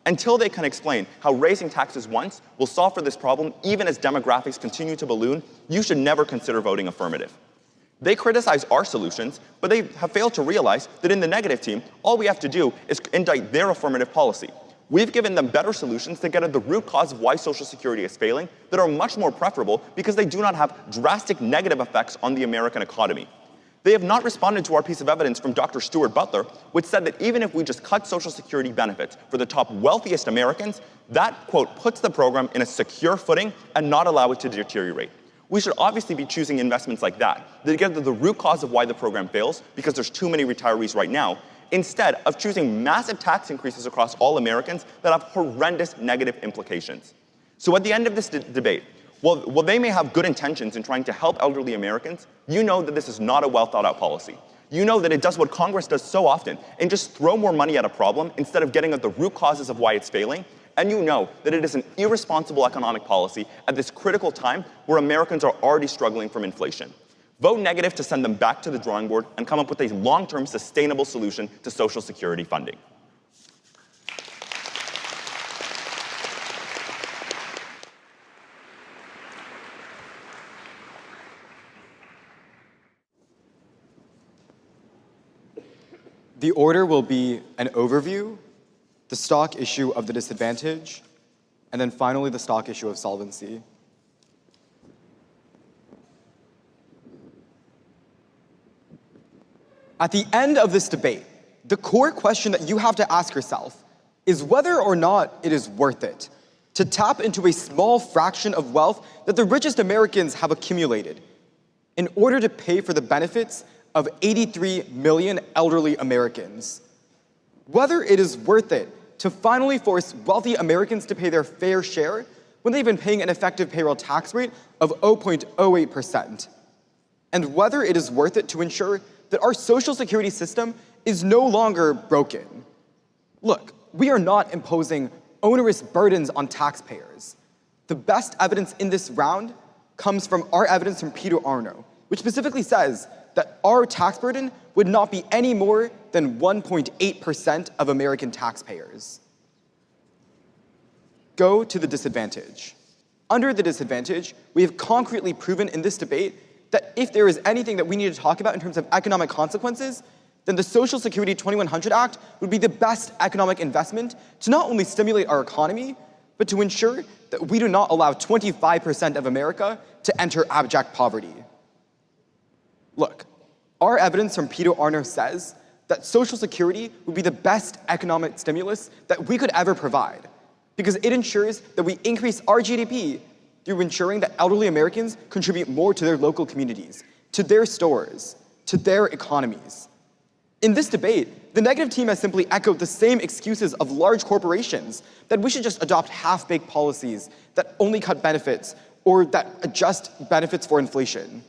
Until they can explain how raising taxes once will solve for this problem even as demographics continue to balloon, you should never consider voting affirmative. They criticize our solutions, but they have failed to realize that in the negative team, all we have to do is indict their affirmative policy. We've given them better solutions to get at the root cause of why Social Security is failing that are much more preferable because they do not have drastic negative effects on the American economy. They have not responded to our piece of evidence from Dr. Stuart Butler, which said that even if we just cut Social Security benefits for the top wealthiest Americans, that, quote, puts the program in a secure footing and not allow it to deteriorate. We should obviously be choosing investments like that get at the root cause of why the program fails, because there's too many retirees right now, instead of choosing massive tax increases across all Americans that have horrendous negative implications. So at the end of this debate, while they may have good intentions in trying to help elderly Americans, you know that this is not a well-thought-out policy. You know that it does what Congress does so often, and just throw more money at a problem instead of getting at the root causes of why it's failing. And you know that it is an irresponsible economic policy at this critical time where Americans are already struggling from inflation. Vote negative to send them back to the drawing board and come up with a long-term sustainable solution to Social Security funding. The order will be an overview, the stock issue of the disadvantage, and then finally the stock issue of solvency. At the end of this debate, the core question that you have to ask yourself is whether or not it is worth it to tap into a small fraction of wealth that the richest Americans have accumulated in order to pay for the benefits of 83 million elderly Americans. Whether it is worth it to finally force wealthy Americans to pay their fair share when they've been paying an effective payroll tax rate of 0.08%. And whether it is worth it to ensure that our social security system is no longer broken. Look, we are not imposing onerous burdens on taxpayers. The best evidence in this round comes from our evidence from Peter Arno, which specifically says that our tax burden would not be any more than 1.8% of American taxpayers. Go to the disadvantage. Under the disadvantage, we have concretely proven in this debate that if there is anything that we need to talk about in terms of economic consequences, then the Social Security 2100 Act would be the best economic investment to not only stimulate our economy, but to ensure that we do not allow 25% of America to enter abject poverty. Look, our evidence from Peter Arno says that Social Security would be the best economic stimulus that we could ever provide, because it ensures that we increase our GDP through ensuring that elderly Americans contribute more to their local communities, to their stores, to their economies. In this debate, the negative team has simply echoed the same excuses of large corporations that we should just adopt half-baked policies that only cut benefits or that adjust benefits for inflation.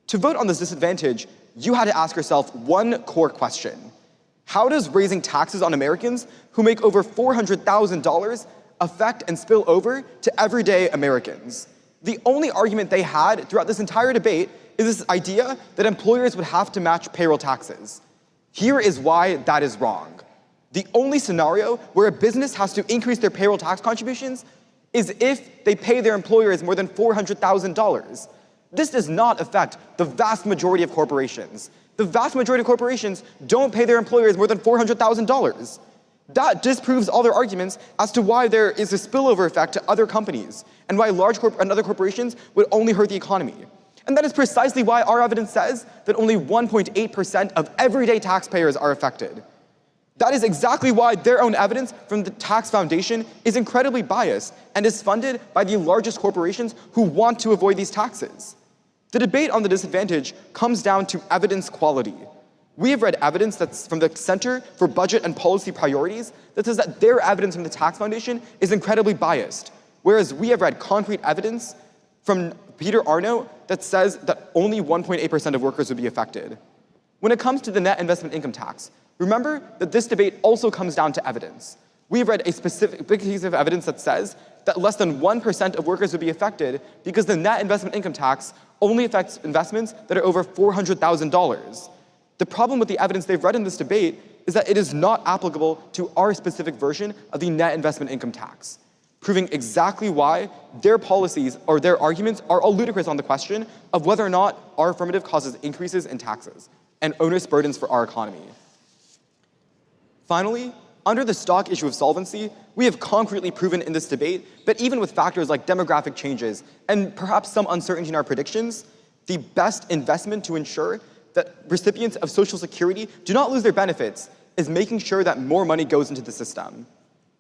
To vote on this disadvantage, you had to ask yourself one core question. How does raising taxes on Americans who make over $400,000 affect and spill over to everyday Americans? The only argument they had throughout this entire debate is this idea that employers would have to match payroll taxes. Here is why that is wrong. The only scenario where a business has to increase their payroll tax contributions is if they pay their employers more than $400,000. This does not affect the vast majority of corporations. The vast majority of corporations don't pay their employers more than $400,000. That disproves all their arguments as to why there is a spillover effect to other companies and why large and other corporations would only hurt the economy. And that is precisely why our evidence says that only 1.8% of everyday taxpayers are affected. That is exactly why their own evidence from the Tax Foundation is incredibly biased and is funded by the largest corporations who want to avoid these taxes. The debate on the disadvantage comes down to evidence quality. We have read evidence that's from the Center for Budget and Policy Priorities that says that their evidence from the Tax Foundation is incredibly biased, whereas we have read concrete evidence from Peter Arno that says that only 1.8% of workers would be affected. When it comes to the net investment income tax, remember that this debate also comes down to evidence. We have read a specific big piece of evidence that says that less than 1% of workers would be affected because the net investment income tax only affects investments that are over $400,000. The problem with the evidence they've read in this debate is that it is not applicable to our specific version of the net investment income tax, proving exactly why their policies or their arguments are all ludicrous on the question of whether or not our affirmative causes increases in taxes and onerous burdens for our economy. Finally, under the stock issue of solvency, we have concretely proven in this debate that even with factors like demographic changes and perhaps some uncertainty in our predictions, the best investment to ensure that recipients of Social Security do not lose their benefits is making sure that more money goes into the system.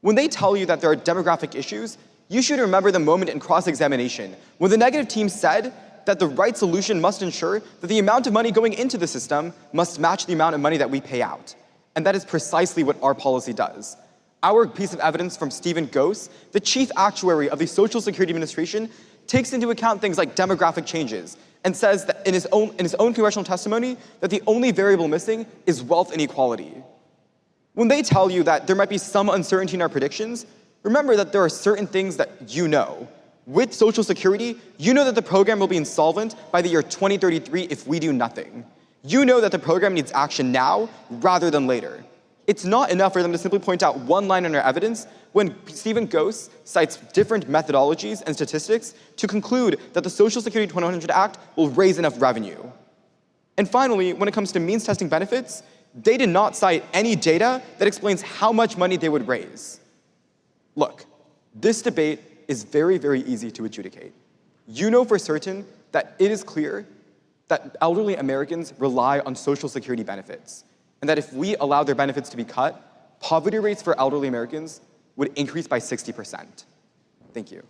When they tell you that there are demographic issues, you should remember the moment in cross-examination when the negative team said that the right solution must ensure that the amount of money going into the system must match the amount of money that we pay out. And that is precisely what our policy does. Our piece of evidence from Stephen Gose, the chief actuary of the Social Security Administration, takes into account things like demographic changes and says that in his own congressional testimony that the only variable missing is wealth inequality. When they tell you that there might be some uncertainty in our predictions, remember that there are certain things that you know. With Social Security, you know that the program will be insolvent by the year 2033 if we do nothing. You know that the program needs action now rather than later. It's not enough for them to simply point out one line in our evidence when Stephen Gose cites different methodologies and statistics to conclude that the Social Security 2100 Act will raise enough revenue. And finally, when it comes to means testing benefits, they did not cite any data that explains how much money they would raise. Look, this debate is very, very easy to adjudicate. You know for certain that it is clear that elderly Americans rely on Social Security benefits, and that if we allow their benefits to be cut, poverty rates for elderly Americans would increase by 60%. Thank you.